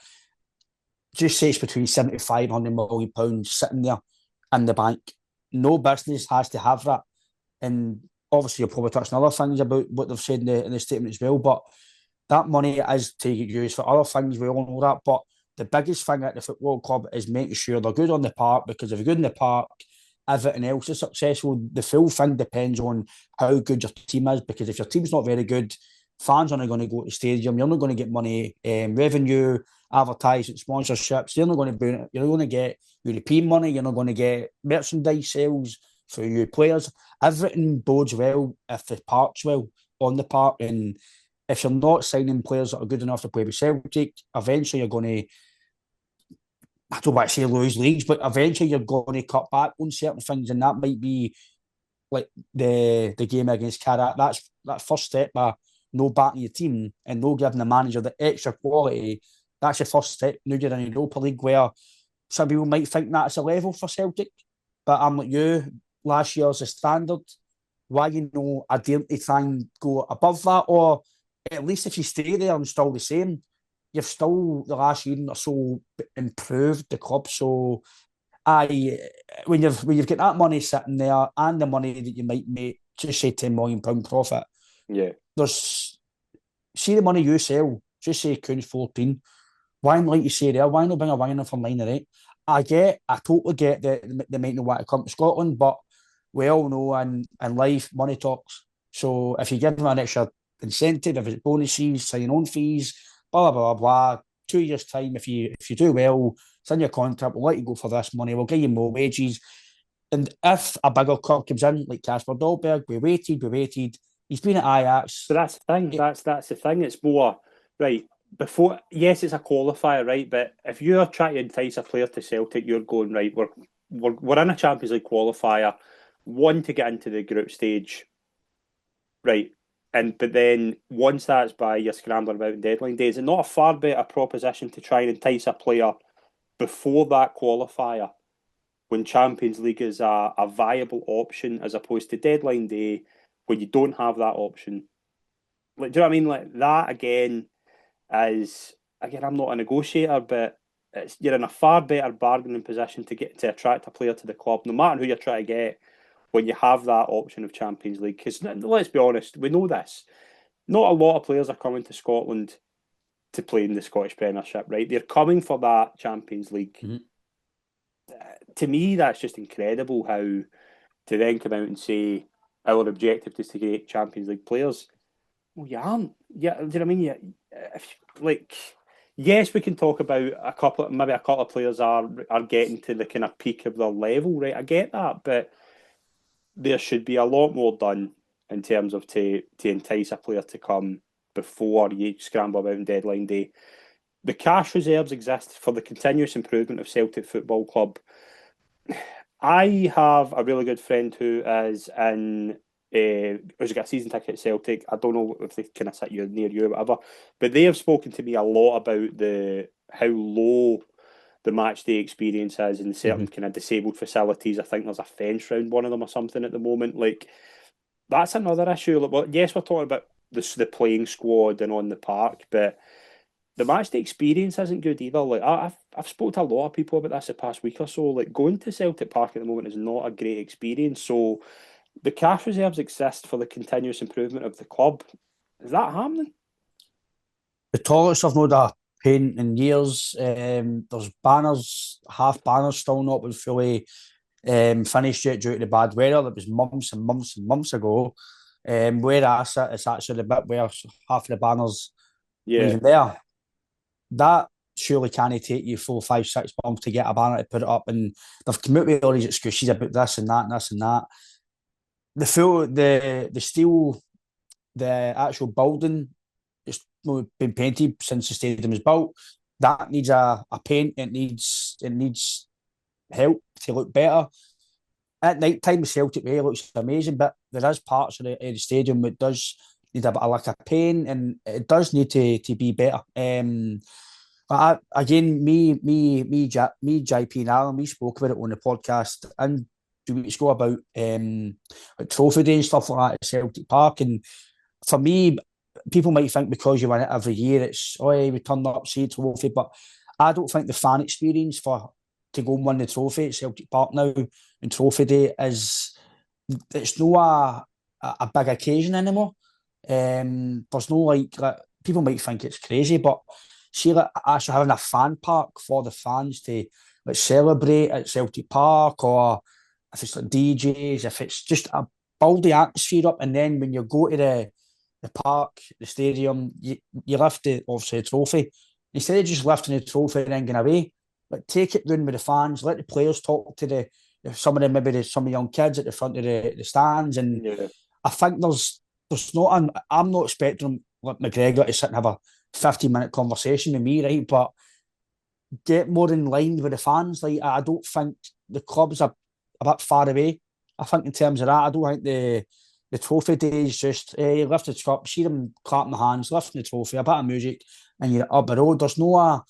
just say it's between 75 £100 million sitting there in the bank. No business has to have that. And obviously, you'll probably touch on other things about what they've said in the statement as well. But that money is to get used for other things. We all know that. But the biggest thing at the football club is making sure they're good on the park, because if you're good in the park, everything else is successful. The full thing depends on how good your team is, because if your team's not very good, fans aren't going to go to the stadium. You're not going to get money, revenue, advertising, sponsorships. You're not going to get European money. You're not going to get merchandise sales for your players. Everything bodes well if the park's well on the park. And if you're not signing players that are good enough to play with Celtic, eventually you're going to, I don't want to say lose leagues, but eventually you're going to cut back on certain things, and that might be like the game against Cardiff. That's that first step by no backing your team and no giving the manager the extra quality. That's your first step. Now you're in Europa League, where some people might think that's a level for Celtic, but I'm like you. Last year's a standard. Why I dare to try and go above that, or at least if you stay there and still the same, you've still the last year or so improved the club. So I when you've got that money sitting there and the money that you might make, just say £10 million profit. yeah. There's see the money you sell, just say Kuhn's 14. Why not, like you say there, why not bring a winger for 9 or 8? I totally get that they might not want to come to Scotland, but we all know in life money talks. So if you give them an extra incentive, if it's bonuses, signing on fees, blah blah blah blah. 2 years time, if you do well, it's in your contract. We'll let you go for this money. We'll give you more wages. And if a bigger club comes in, like Casper Dolberg, we waited. He's been at But Ajax. that's the thing. That's the thing. It's more right before. Yes, it's a qualifier, right? But if you're trying to entice a player to Celtic, you're going right. We're in a Champions League qualifier, one to get into the group stage, right? But then once that's by, you're scrambling about in deadline days. It's not a far better proposition to try and entice a player before that qualifier when Champions League is a viable option as opposed to deadline day when you don't have that option. Like, do you know what I mean? Like that again is again. I'm not a negotiator, but you're in a far better bargaining position to attract a player to the club, no matter who you're trying to get, when you have that option of Champions League. Because let's be honest, we know this. Not a lot of players are coming to Scotland to play in the Scottish Premiership, right? They're coming for that Champions League. Mhm. To me, that's just incredible how to then come out and say our objective is to get Champions League players. Well, you aren't. Yeah, do you know what I mean? Yeah, if, like, yes, we can talk about maybe a couple of players are getting to the kind of peak of their level, right? I get that, but there should be a lot more done in terms of to entice a player to come before you scramble around deadline day. The cash reserves exist for the continuous improvement of Celtic Football Club. I have a really good friend who is who's got a season ticket at Celtic. I don't know if they kind of sit near you or whatever, but they have spoken to me a lot about how low the match day experience is in certain kind of disabled facilities. I think there's a fence round one of them or something at the moment. Like, that's another issue. Like, well, yes, we're talking about the playing squad and on the park, but the match day experience isn't good either. Like, I've spoken to a lot of people about this the past week or so. Like, going to Celtic Park at the moment is not a great experience. So the cash reserves exist for the continuous improvement of the club. Is that happening? The toilets have not had paint in years. There's banners, half banners still not been fully finished yet due to the bad weather. That was months and months and months ago. Where I sit, it's actually the bit where half of the banners are Yeah, even there. That surely can't take you 4, 5, 6 months to get a banner to put it up, and they've come out with all these excuses about this and that and this and that. The steel, the actual building, it's been painted since the stadium was built. That needs a paint. It needs help to look better. At night time, the Celtic Way looks amazing, but there is parts of the stadium that does need a bit of like a paint, and it does need to be better. But again, JP and Alan, we spoke about it on the podcast and 2 weeks ago about like trophy day and stuff like that at Celtic Park. And for me, people might think because you win it every year, it's we turn up, see a trophy. But I don't think the fan experience for to go and win the trophy at Celtic Park now and trophy day it's no a big occasion anymore. There's no like people might think it's crazy, but see, like actually having a fan park for the fans to like celebrate at Celtic Park, or if it's like DJs, if it's just a build the atmosphere up, and then when you go to the park, the stadium, you lift obviously the trophy. Instead of just lifting the trophy and then going away, like take it down with the fans, let the players talk to some of them, maybe some of the young kids at the front of the stands. And yeah, I think there's not I'm not expecting like McGregor to sit and have a 15-minute conversation with me, right? But get more in line with the fans. Like I don't think the clubs are a bit far away. I think in terms of that, I don't think the trophy days just lift the cup, see them clapping the hands, lifting the trophy, a bit of music, and you're up the road. It's not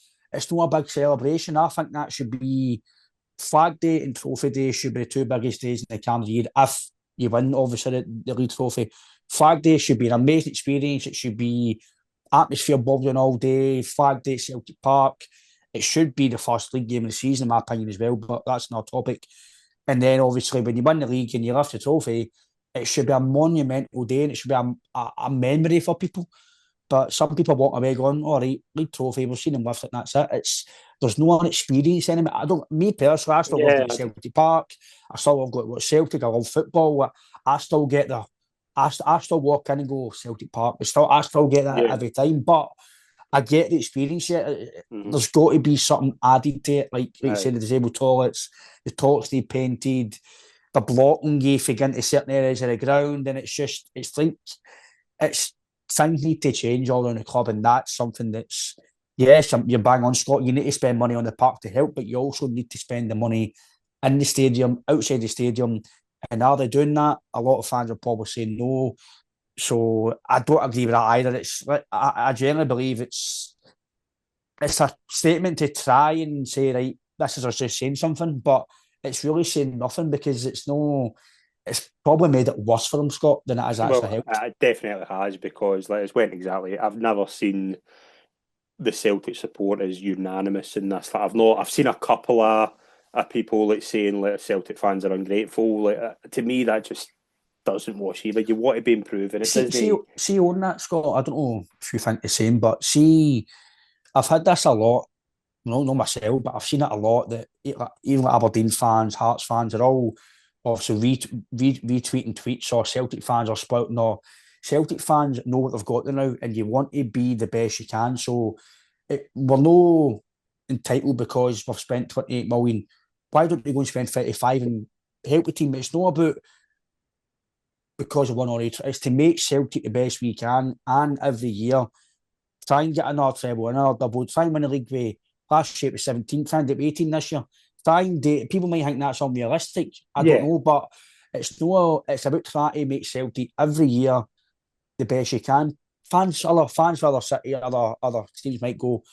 a big celebration. I think that should be Flag Day and Trophy Day should be the 2 biggest days in the calendar year. If you win, obviously the league trophy, Flag Day should be an amazing experience. It should be atmosphere bubbling all day. Flag Day at Celtic Park. It should be the first league game of the season, in my opinion, as well. But that's not a topic. And then obviously when you win the league and you lift the trophy, it should be a monumental day and it should be a memory for people. But some people walk away going, all right, league trophy, we've seen them lift it, and that's it. There's no one experience anymore. Me personally, I still love to yeah, go to Celtic Park. I still love going to watch Celtic. I love football. I still get I still walk in and go Celtic Park. I still get that yeah. every time. But I get the experience. Yeah, Mm-hmm. there's got to be something added to it, like you Aye. said, the disabled toilets, the toilets they painted, the blocking you if you get into certain areas of the ground, and it's like it's things need to change all around the club, and that's something that's yes, you're bang on, Scott. You need to spend money on the park to help, but you also need to spend the money in the stadium, outside the stadium. And are they doing that? A lot of fans are probably saying no. So I don't agree with that either. It's I generally believe it's a statement to try and say, right, this is us just saying something, but it's really saying nothing because it's probably made it worse for them, Scott, than it has actually Well, helped. it definitely has because, like, it's went exactly. I've never seen the Celtic support is unanimous in this. Like, I've seen a couple of people like saying like Celtic fans are ungrateful. Like, to me, that just doesn't wash either. You want to be improving. It See, doesn't. see, see on that, Scott. I don't know if you think the same, but see, I've had this a lot. No, not myself, but I've seen it a lot that even like Aberdeen fans, Hearts fans are all obviously retweeting tweets, or Celtic fans are spouting, or Celtic fans know what they've got to now, and you want to be the best you can. So we're no entitled because we've spent 28 million. Why don't we go and spend 35 and help the team? It's not about because of one or eight. It's to make Celtic the best we can, and every year try and get another treble, another double. Try and win the league with last year it was 17. Try and do 18 this year. Try and do. People might think that's unrealistic. I don't Yeah, know, but it's no. It's about trying to make Celtic every year the best you can. Other fans for other city, other teams might go,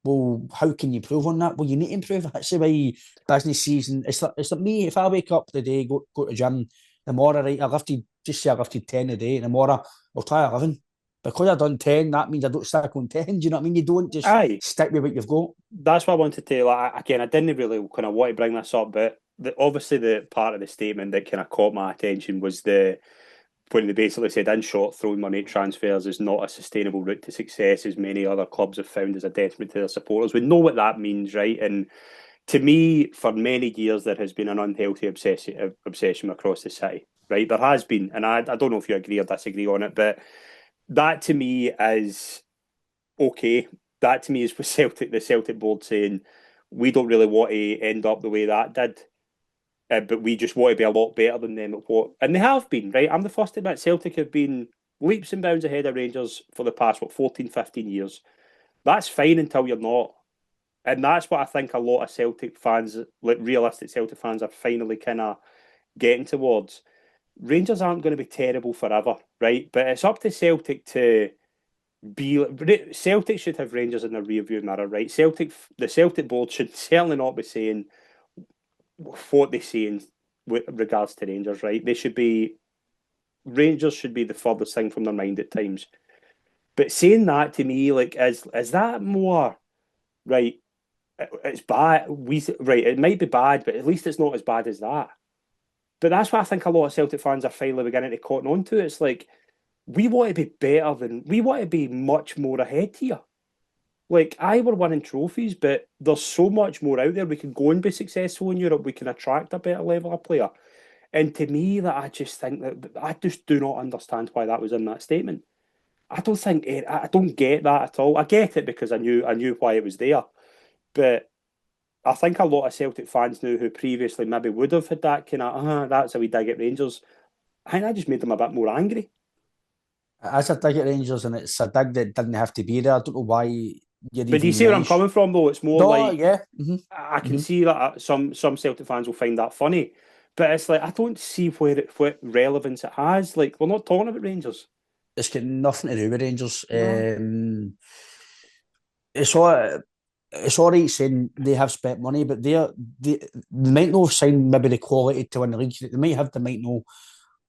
well, how can you improve on that? Well, you need to improve. That's the way business season. It's like me. If I wake up today, go to gym, tomorrow, right, I lifted 10 a day, and tomorrow I'll try 11. Because I've done 10, that means I don't stick on 10. Do you know what I mean? You don't just aye. stick with what you've got. That's what I wanted to like. Again, I didn't really kind of want to bring this up, but obviously the part of the statement that kind of caught my attention was when they basically said, in short, throwing money at transfers is not a sustainable route to success, as many other clubs have found as a detriment to their supporters. We know what that means, right? And to me, for many years, there has been an unhealthy obsession across the city, right? There has been, and I don't know if you agree or disagree on it, but that to me is okay. That to me is with the Celtic board saying, we don't really want to end up the way that did. But we just want to be a lot better than them at what, and they have been, right? I'm the first to admit Celtic have been leaps and bounds ahead of Rangers for the past 14, 15 years. That's fine until you're not. And that's what I think a lot of Celtic fans, like realistic Celtic fans, are finally kind of getting towards. Rangers aren't going to be terrible forever, right? But it's up to Celtic to be. Celtic should have Rangers in the rearview mirror, right? The Celtic board should certainly not be saying what they say with regards to Rangers, right? Rangers should be the furthest thing from their mind at times. But saying that to me, like, is that more right? It's bad. Right. It might be bad, but at least it's not as bad as that. But that's what I think a lot of Celtic fans are finally beginning to cotton on to. It's like we want to be much more ahead here. Like, we're winning trophies, but there's so much more out there. We can go and be successful in Europe. We can attract a better level of player. And to me, that I just think that I just do not understand why that was in that statement. I don't get that at all. I get it because I knew why it was there, but I think a lot of Celtic fans now who previously maybe would have had that kind of that's how we dig at Rangers. I think that just made them a bit more angry. As a dig at Rangers, and it's a dig that didn't have to be there. I don't know why you'd But do you even see where I'm mention. coming from though? It's more No, like yeah. I can Hmm. see that some Celtic fans will find that funny, but it's like I don't see what relevance it has. Like we're not talking about Rangers. It's got nothing to do with Rangers. No. It's all it's all right saying they have spent money, but they might not have signed maybe the quality to win the league. They might know,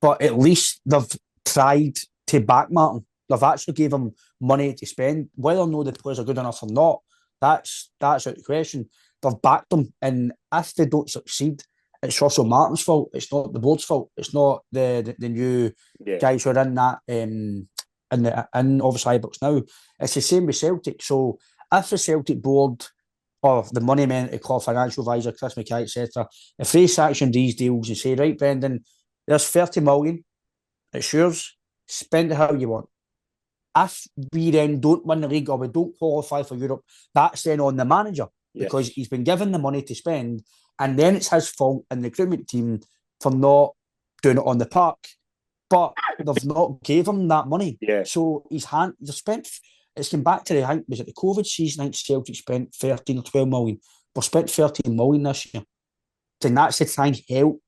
but at least they've tried to back Martin. They've actually gave him money to spend. Whether or not the players are good enough or not, that's out of the question. They've backed them, and if they don't succeed, it's also Martin's fault. It's not the board's fault. It's not the new Yeah. guys who are in that in obviously Ibrox now. It's the same with Celtic. So if the Celtic board or the money men to call financial advisor, Chris Mackay, etc., if they sanction these deals and say, right, Brendan, there's 30 million, it's yours, spend it how you want. If we then don't win the league or we don't qualify for Europe, that's then on the manager because Yes. he's been given the money to spend, and then it's his fault in the recruitment team for not doing it on the park. But they've not gave him that money, Yeah. so they've spent. It's come back to I think was it the COVID season? I think Celtic spent 13 or 12 million. We've spent 13 million this year. And that's to try and help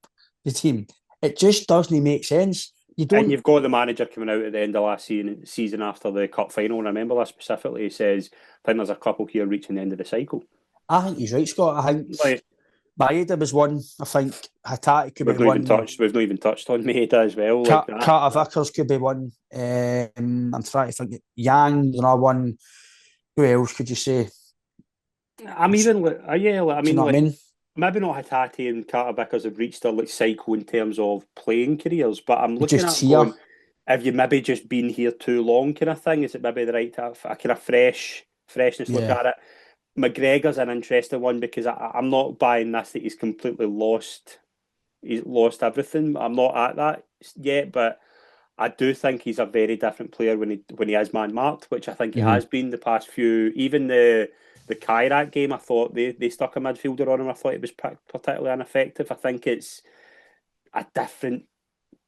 the team. It just doesn't make sense. You And don't. you've got the manager coming out at the end of last season after the cup final. And I remember that specifically. He says, I think there's a couple here reaching the end of the cycle. I think he's right, Scott. I think Like Maeda was one. I think Hatati could be one. we've not even touched on Maida as well. Like that. Carter Vickers could be one. I'm trying to think. Yang, another one. Who else could you say? I'm even like, yeah, like, I Do you mean, know what I like mean? maybe not Hatate and Carter Vickers have reached their like cycle in terms of playing careers, but I'm looking Just at them here. going, have you maybe just been here too long, kind of thing? Is it maybe the right to have a kind of freshness look Yeah. at it? McGregor's an interesting one because I'm not buying this that he's completely lost. He's lost everything. I'm not at that yet, but I do think he's a very different player when he is man marked, which I think he Mm-hmm. has been the past few. Even the Kyrat game, I thought they stuck a midfielder on him. I thought it was particularly ineffective. I think it's a different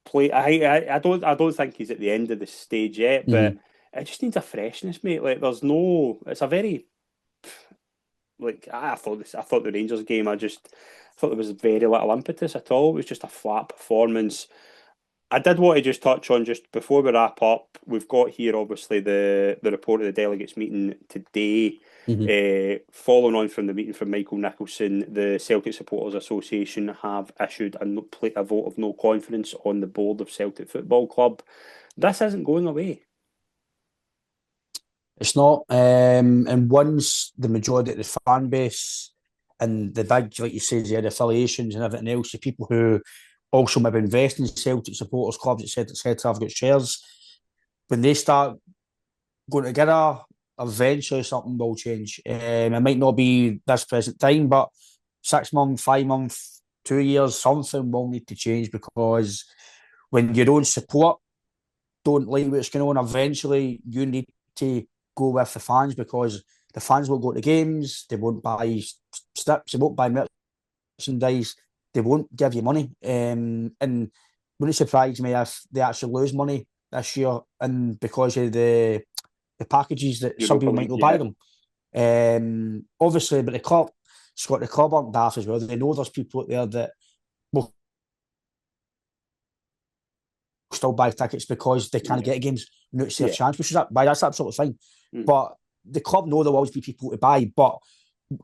play. I don't think he's at the end of the stage yet, but Mm-hmm. it just needs a freshness, mate. Like there's no. It's a very like I thought this. I thought the Rangers game. I thought there was very little impetus at all. It was just a flat performance. I did want to just touch on just before we wrap up. We've got here obviously the report of the delegates meeting today. Mm-hmm. Following on from the meeting from Michael Nicholson, the Celtic Supporters Association have issued a vote of no confidence on the board of Celtic Football Club. This isn't going away. It's not. And once the majority of the fan base and the big, like you said, the affiliations and everything else, the people who also maybe invest in Celtic supporters clubs, etc., have got shares. When they start going together, eventually something will change. It might not be this present time, but 6 months, 5 months, 2 years, something will need to change because when your own support don't like what's going on, eventually you need to go with the fans because the fans will go to games, they won't buy strips, they won't buy merchandise, they won't give you money. And wouldn't surprise me if they actually lose money this year and because of the packages that some Europa people might League, not buy yeah. them. Obviously, but the club, Scott, the club aren't daft as well. They know there's people out there that will still buy tickets because they can't Yeah. get games, not see a Yeah. chance, which is that's absolutely fine. Mm. But the club know there'll always be people to buy. But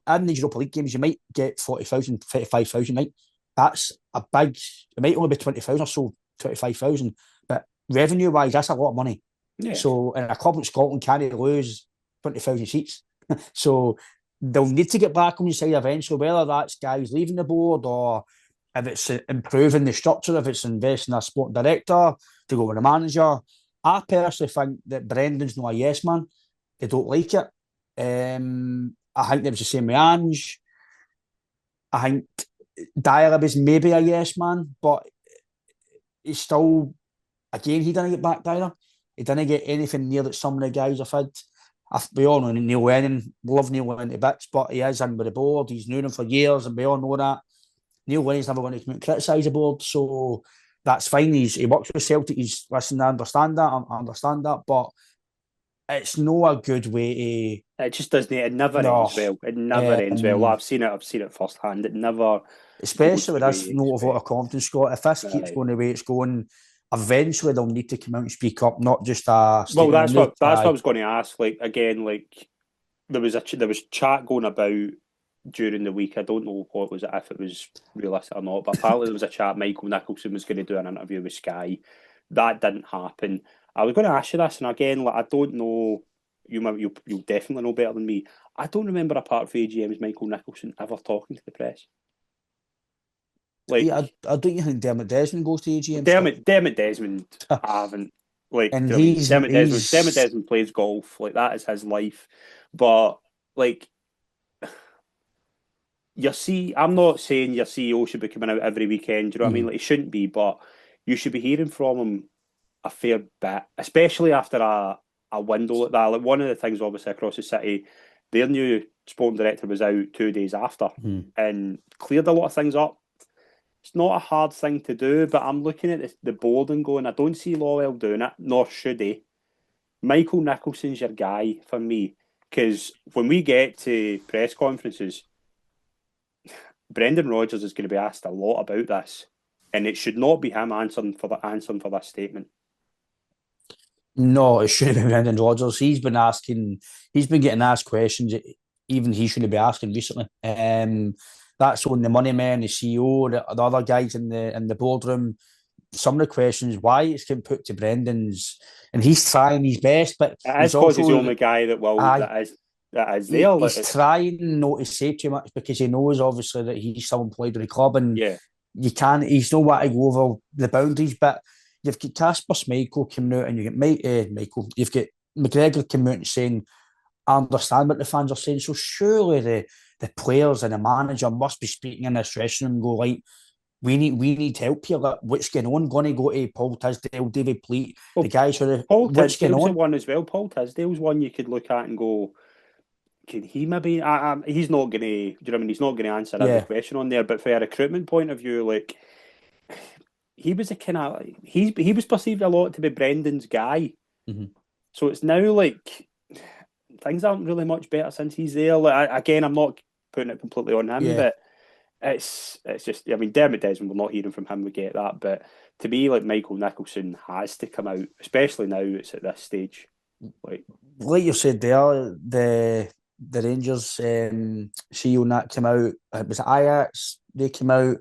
in the Europa League games, you might get 40,000, 35,000, right? That's a big, it might only be 20,000 or so, 25,000. But revenue wise, that's a lot of money. Yeah. So, in a club in Scotland can't lose 20,000 seats. So, they'll need to get back on the side eventually, whether that's guys leaving the board or if it's improving the structure, if it's investing in a sport director to go with a manager. I personally think that Brendan's not a yes man. They don't like it. I think it was the same with Ange. I think Dyer is maybe a yes man, but he's still, again, he didn't get back Dyer. He didn't get anything near that some of the guys have had. We all know Neil Lennon, love Neil Lennon to bits, but he is in with the board. He's known him for years, and we all know that. Neil Lennon's never going to come and criticise the board, so that's fine. He works with Celtic. He's listen. I understand that. I understand that, but it's not a good way It just doesn't. It never to no. ends well. It never ends well. I've seen it. I've seen it firsthand. It never goes Especially with the way this you note of lot expect. of confidence, Scott. If this keeps Aye. going the way it's going, eventually they'll need to come out and speak up, not just a Well, statement. that's They'll need what I was going to ask. Like again, like there was chat going about during the week. I don't know what was it, if it was realistic or not, but apparently there was a chat. Michael Nicholson was going to do an interview with Sky. That didn't happen. I was going to ask you this, and again, like I don't know. You'll definitely know better than me. I don't remember apart from AGM's Michael Nicholson ever talking to the press. yeah, Like I don't think Dermot Desmond goes to AGM, Scott. Dermot Desmond haven't. Like, And do you know what I mean? Dermot he's Desmond plays golf. Like that is his life. But like I'm not saying your CEO should be coming out every weekend. Do you know what I mean? mm, Like he shouldn't be, but you should be hearing from him a fair bit, especially after a window like that. Like one of the things, obviously, across the city, their new sporting director was out 2 days after mm. and cleared a lot of things up. It's not a hard thing to do, but I'm looking at the board and going, I don't see Lawwell doing it, nor should he. Michael Nicholson's your guy for me because when we get to press conferences, Brendan Rodgers is going to be asked a lot about this, and it should not be him answering for this statement. No, it shouldn't have been Brendan Rodgers. He's been getting asked questions even he shouldn't be asking recently. That's on the money man, the CEO, the other guys in the boardroom. Some of the questions why it's getting put to Brendan's, and he's trying his best, but It is he's because he's the also only guy I that is there. he's trying not to say too much because he knows obviously that he's still employed with the club and Yeah, you can't. He's not want to go over the boundaries, but you've got Casper Schmeichel coming out and you get Michael. You've got McGregor coming out and saying, "I understand what the fans are saying." So surely the players and the manager must be speaking in this dressing room and go like, "We need help here. Like, what's going on?" Going to go to Paul Tisdale, David Pleat, the well, guys who are Paul what's going Tisdale's at on. one as well. Paul Tisdale's one you could look at and go, can he maybe? He's not going to. Do you know what I mean? He's not going to answer every Yeah, question on there. But from a recruitment point of view, like he was a kind of he was perceived a lot to be Brendan's guy. Mhm. So it's now like things aren't really much better since he's there. Like, again, I'm not putting it completely on him, Yeah. but it's just, I mean, Dermot Desmond, we're not hearing from him, we get that, but to me, like, Michael Nicholson has to come out, especially now it's at this stage. Like you said there, the Rangers CEO and that came out. It was Ajax. They came out.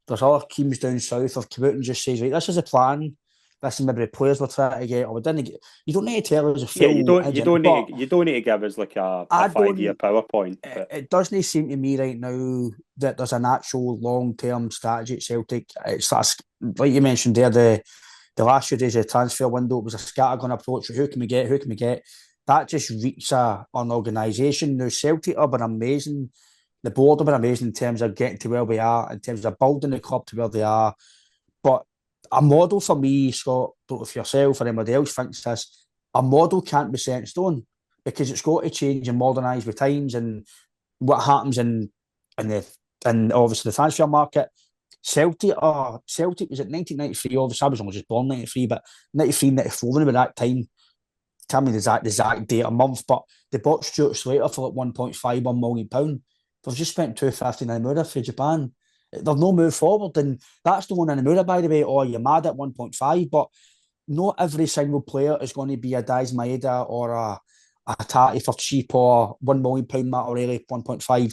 There's other teams down south have come out and just says, right, this is a plan. This is maybe the players we're trying to get. Or we didn't get. You don't need to tell us a Yeah, full agenda, but you don't need to give us like a I 5 year don't. PowerPoint, but It doesn't seem to me right now that there's an actual long term strategy at Celtic. It's like you mentioned there, the last few days of the transfer window, it was a scattergun approach. Who can we get? Who can we get? That just reeks an organisation. Now, Celtic have been amazing. The board have been amazing in terms of getting to where we are, in terms of building the club to where they are. But a model for me, Scott, don't know if yourself or anybody else thinks this, a model can't be set in stone because it's got to change and modernise with times and what happens in the and obviously the transfer market. Celtic was at 1993. Obviously, I was only just born 93, but 93, 94, around that time. Can't remember the exact date, a month, but they bought Stuart Slater for like £1.51 million. They've just spent 250 in Naimura for Japan. They've no move forward, and that's the one in Naimura, by the way. Oh, you're mad at 1.5, but not every single player is going to be a Daiz Maeda or a Tati for cheap or £1 million Matt O'Reilly 1.5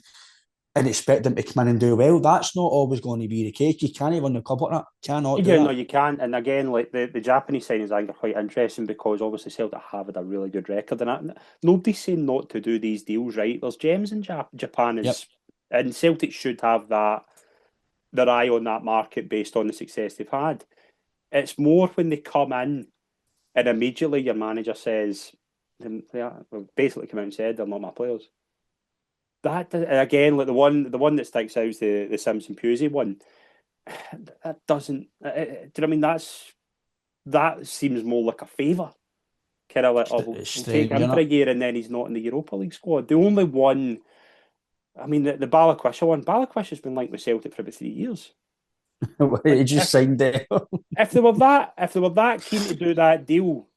and expect them to come in and do well. That's not always going to be the case. You can't even run the club like that. Cannot do yeah, no, that. you can. And again, like the Japanese signings, I think are quite interesting because obviously Celtic have had a really good record in that. Nobody's saying not to do these deals, right? There's gems in Japan, Yep. and Celtic should have their eye on that market based on the success they've had. It's more when they come in and immediately your manager says, basically come out and said they're not my players. That again, like the one that sticks out is the Simpson Pusey one. That doesn't. Do you know what I mean? That seems more like a favour. Kind of like, oh, we'll, It's we'll take strange, him isn't for a year and then he's not in the Europa League squad. The only one, I mean, the Balakwisha one. Balakwisha's been linked with Celtic for about 3 years. it? He Like just signed there. if they were that keen to do that deal,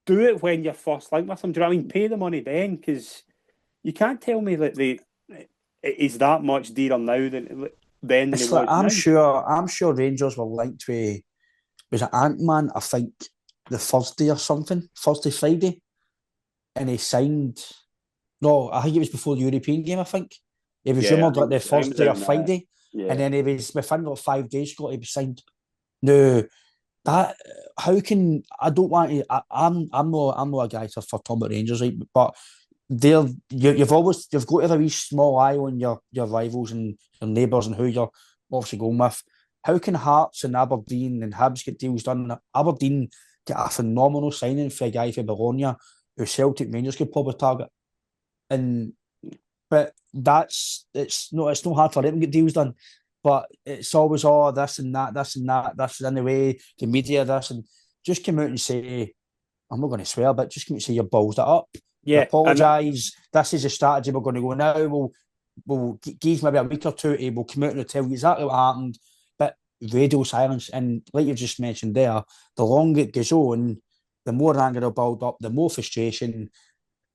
do it when you're first linked with them. Do you know what I mean? Pay the money then, because you can't tell me that it is that much dearer now than it It's like was now. I'm sure Rangers were linked with was it Ant Man, I think the Thursday or something, Thursday, Friday. And he signed no, I think it was before the European game, I think. It was Yeah, rumoured like the I think it was Thursday or around that. Friday. And Yeah. then he was within like 5 days, Scott, he was signed. No, that how can I don't want to I'm not a guy for talking about Rangers, right? But you've got to have a wee small eye on your rivals and your neighbours and who you're obviously going with. How can Hearts and Aberdeen and Hibs get deals done? Aberdeen get a phenomenal signing for a guy for Bologna who Celtic Rangers could probably target. And but it's not hard for them to get deals done. But it's always this and that, this and that, this is in the way, the media, this and just come out and say, I'm not going to swear, but just come out and say you balls it up. You Yeah, and apologise. This is the strategy we're going to go now. We'll give maybe a week or two to we'll come out and tell you exactly what happened. But radio silence. And like you've just mentioned there, the longer it goes on, the more anger will build up, the more frustration,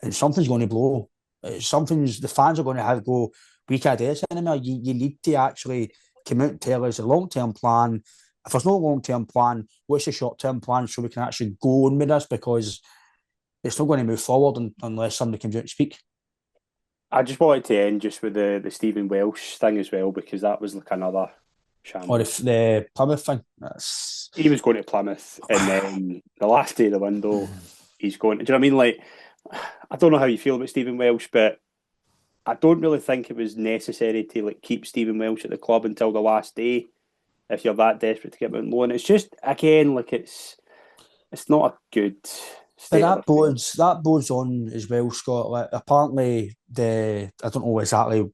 and something's going to blow. Something's the fans are going to have go. We can't do this anymore. You need to actually come out and tell us a long term plan. If there's no long term plan, what's the short term plan so we can actually go on with this because it's not going to move forward unless somebody comes out and speak. I just wanted to end just with the Stephen Welsh thing as well because that was like another Or shambles. if the Plymouth thing, that's He was going to Plymouth, and then the last day of the window, he's going. Do you know what I mean? Like, I don't know how you feel about Stephen Welsh, but I don't really think it was necessary to like keep Stephen Welsh at the club until the last day if you're that desperate to get him on loan. It's just again like it's not a good but state of affairs. that boards on as well, Scott. Like, apparently I don't know exactly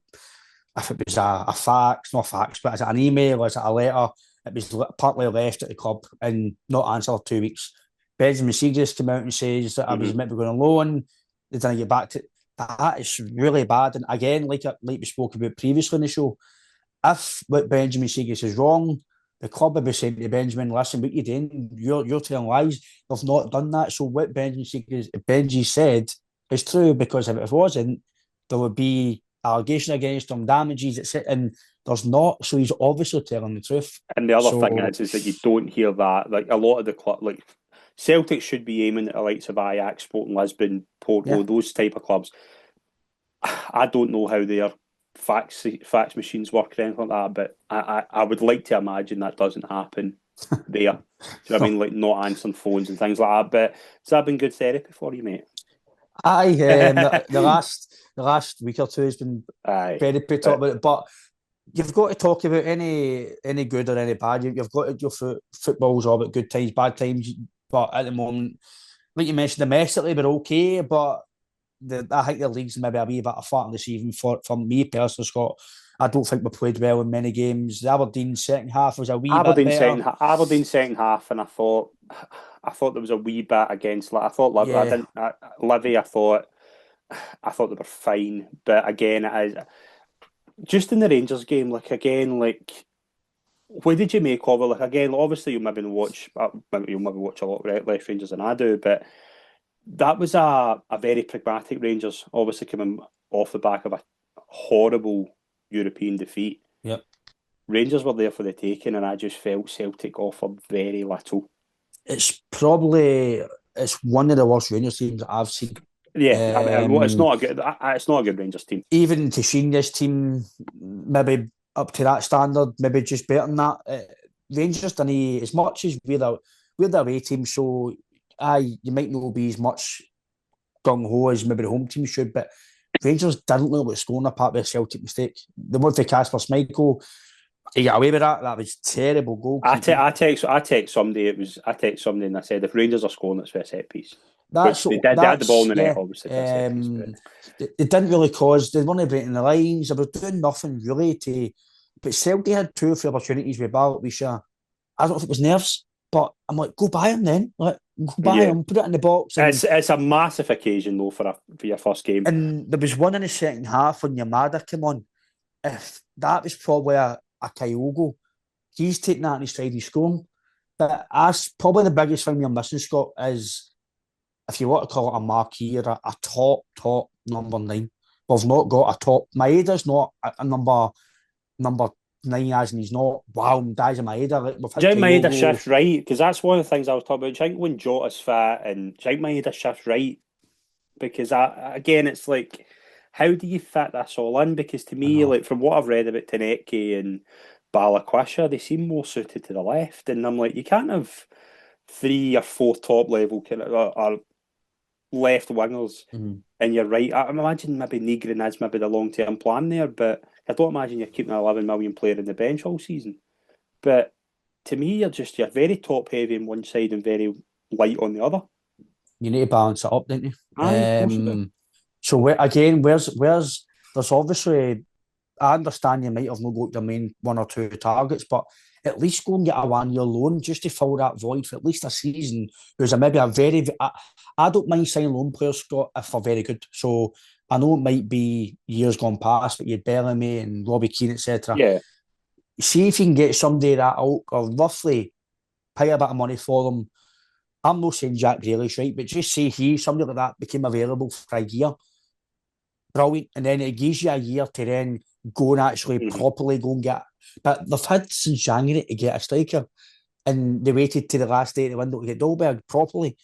if it was a fax, not a fax, but is it an email or is it a letter? It was partly left at the club and not answered for 2 weeks. Benjamin Seegers came out and says that I was Mm-hmm. meant to be going on loan. They didn't get back to that. Is really bad. And again, like we spoke about previously in the show, if what Benjamin Seegers is wrong, the club would be saying to Benjamin, listen, what you doing? You're telling lies. They've not done that. So what Benji said is true, because if it wasn't, there would be allegations against him, damages, etc. And there's not. So he's obviously telling the truth. And the other thing So is that you don't hear that. Like a lot of the club, like Celtic should be aiming at the likes of Ajax, Sporting Lisbon, Porto, yeah. those type of clubs. I don't know how their fax machines work or anything like that, but I would like to imagine that doesn't happen there. Do you know what I mean? Like not answering phones and things like that. But has that been good therapy for you, mate? Aye, the last week or two has been Aye, very put up but about it, but you've got to talk about any good or any bad. You've got to, your football's all about good times, bad times. But at the moment, like you mentioned, domestically we're okay, but I think the league's maybe a wee bit of flat in the season for me personally, Scott. I don't think we played well in many games. The Aberdeen second half was a wee bit better. Aberdeen second half, and I thought there was a wee bit against. Like I thought, I Yeah, didn't. Livy, I thought they were fine, but again, it is just in the Rangers game. Like again, like what did you make of it? Like again, obviously you'll maybe watch a lot of less Rangers than I do, but that was a very pragmatic Rangers. Obviously coming off the back of a horrible European defeat. yep. Rangers were there for the taking, and I just felt Celtic offered very little. It's one of the worst Rangers teams that I've seen. Yeah, I mean, well, Um, it's not a good Rangers team. Even Teixeira's team, maybe up to that standard, maybe just better than that. Rangers done as much as we're the away team, so you might not be as much gung ho as maybe the home team should, but Rangers didn't look like scoring apart with a Celtic mistake. The one for Casper Schmeichel, he got away with that. That was terrible goalkeeping. I text somebody and I said if Rangers are scoring, it's for a set piece, which That's they did. They had the ball in that's the net, yeah. obviously for a set piece, but They didn't really cause. They weren't breaking the lines. They were doing nothing really to. But Celtic had two or three opportunities with Barrett Wisha. I don't know if it was nerves, but I'm like, go buy him then. Like, go buy yeah, him, put it in the box, it's a massive occasion though for your first game. and there was one in the second half when Yamada came on. If that was probably a Kyogo, he's taking that in his stride, he's scoring. But that's probably the biggest thing we're missing, Scott, is if you want to call it a marquee or a top number nine. We've not got a top. Maeda's not a number nine, as in he's not wow, Dies Maeda. Like we've Do had you think Maeda Kyogo. shift right? Because that's one of the things I was talking about. Do you think when Jota's fit and do you think Maeda shift right? Because again, it's like, how do you fit this all in? Because to I me, know. like from what I've read about Taneke and Balakwisha, they seem more suited to the left, and I'm like, you can't have three or four top level kind of or left wingers Mhm. and you're right. I imagine maybe Negrin is maybe the long term plan there, but I don't imagine you're keeping an 11 million player in the bench all season. But to me, you're very top heavy on one side and very light on the other. You need to balance it up, don't you? Aye, of course you do. So again, where's there's obviously I understand you might have not got your main one or two targets, but at least go and get a 1 year loan just to fill that void for at least a season. Who's maybe a I don't mind signing loan players, Scott, if they're very good. So I know it might be years gone past, but you Bellamy and Robbie Keane, etc. Yeah, See if you can get somebody that ilk or roughly pay a bit of money for them. I'm not saying Jack Grealish, right? But just say somebody like that became available for a year. Brilliant. And then it gives you a year to then go and actually mm-hmm. properly go and get. But they've had since January to get a striker, and they waited to the last day of the window to get Dolberg properly.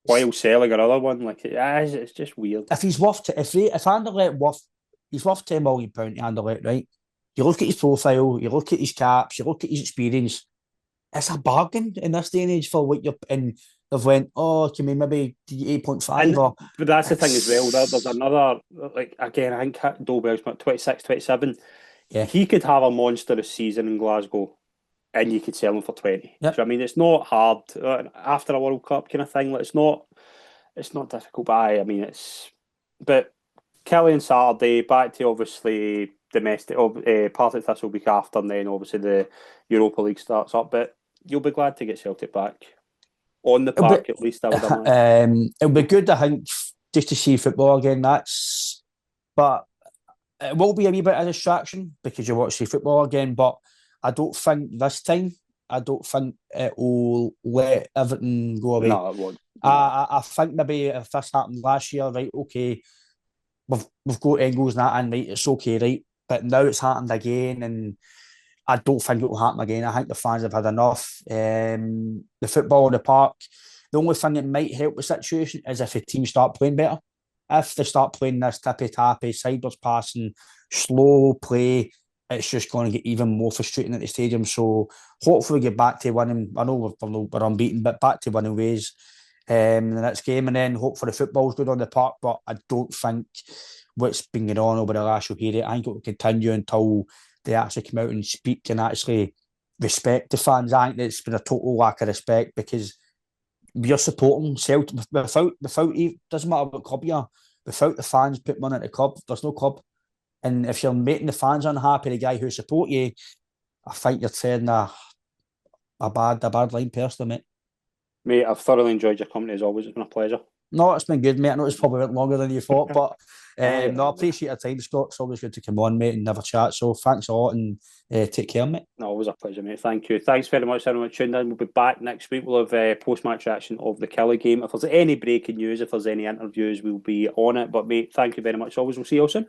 While selling another one, like it's just weird. If he's worth, if Anderlecht he's worth £10 million to Anderlecht, right? You look at his profile, you look at his caps, you look at his experience. It's a bargain in this day and age for what you're. And they've went, oh, can we maybe 8.5 And or but that's the thing as well. There's another like again. I think Dolberg's 26, 27. yeah, He could have a monstrous season in Glasgow, and you could sell him for 20. yep. So I mean, it's not hard after a World Cup kind of thing. Like, it's not difficult. But but Kelly and Saturday back to obviously domestic. Partick Thistle week after, and then obviously the Europa League starts up. But you'll be glad to get Celtic back on the It'll be, park at least. I would imagine. it'll be good, I think, just to see football again. But it will be a wee bit of a distraction because you want to see football again. But I don't think this time, I don't think it will let everything go away. No, it won't. I think maybe if this happened last year, right, okay, we've got Engels and that in, right, it's okay, right? But now it's happened again, and I don't think it will happen again. I think the fans have had enough. The football in the park, the only thing that might help the situation is if the team start playing better. If they start playing this tippy-tappy, sideways passing, slow play, it's just going to get even more frustrating at the stadium. So hopefully we get back to winning. I know we're unbeaten, but back to winning ways the next game, and then hope for the football's good on the park. But I don't think what's been going on over the last year, I think it will continue until they actually come out and speak and actually respect the fans. I think it's been a total lack of respect because we're supporting Celtic without doesn't matter what club you are, without the fans put money at the club, there's no club. And if you're making the fans unhappy, the guy who support you, I think you're saying a bad line personally, mate. Mate, I've thoroughly enjoyed your company as always. It's been a pleasure. No, it's been good, mate. I know it's probably went longer than you thought, but Yeah. no, I appreciate your time, Scott. It's always good to come on, mate, and have a chat. So thanks a lot, and take care, mate. No, always a pleasure, mate. Thank you. Thanks very much, everyone, tuned in. We'll be back next week. We'll have post-match action of the Killer game. If there's any breaking news, if there's any interviews, we'll be on it. But, mate, thank you very much. Always, we'll see you all soon.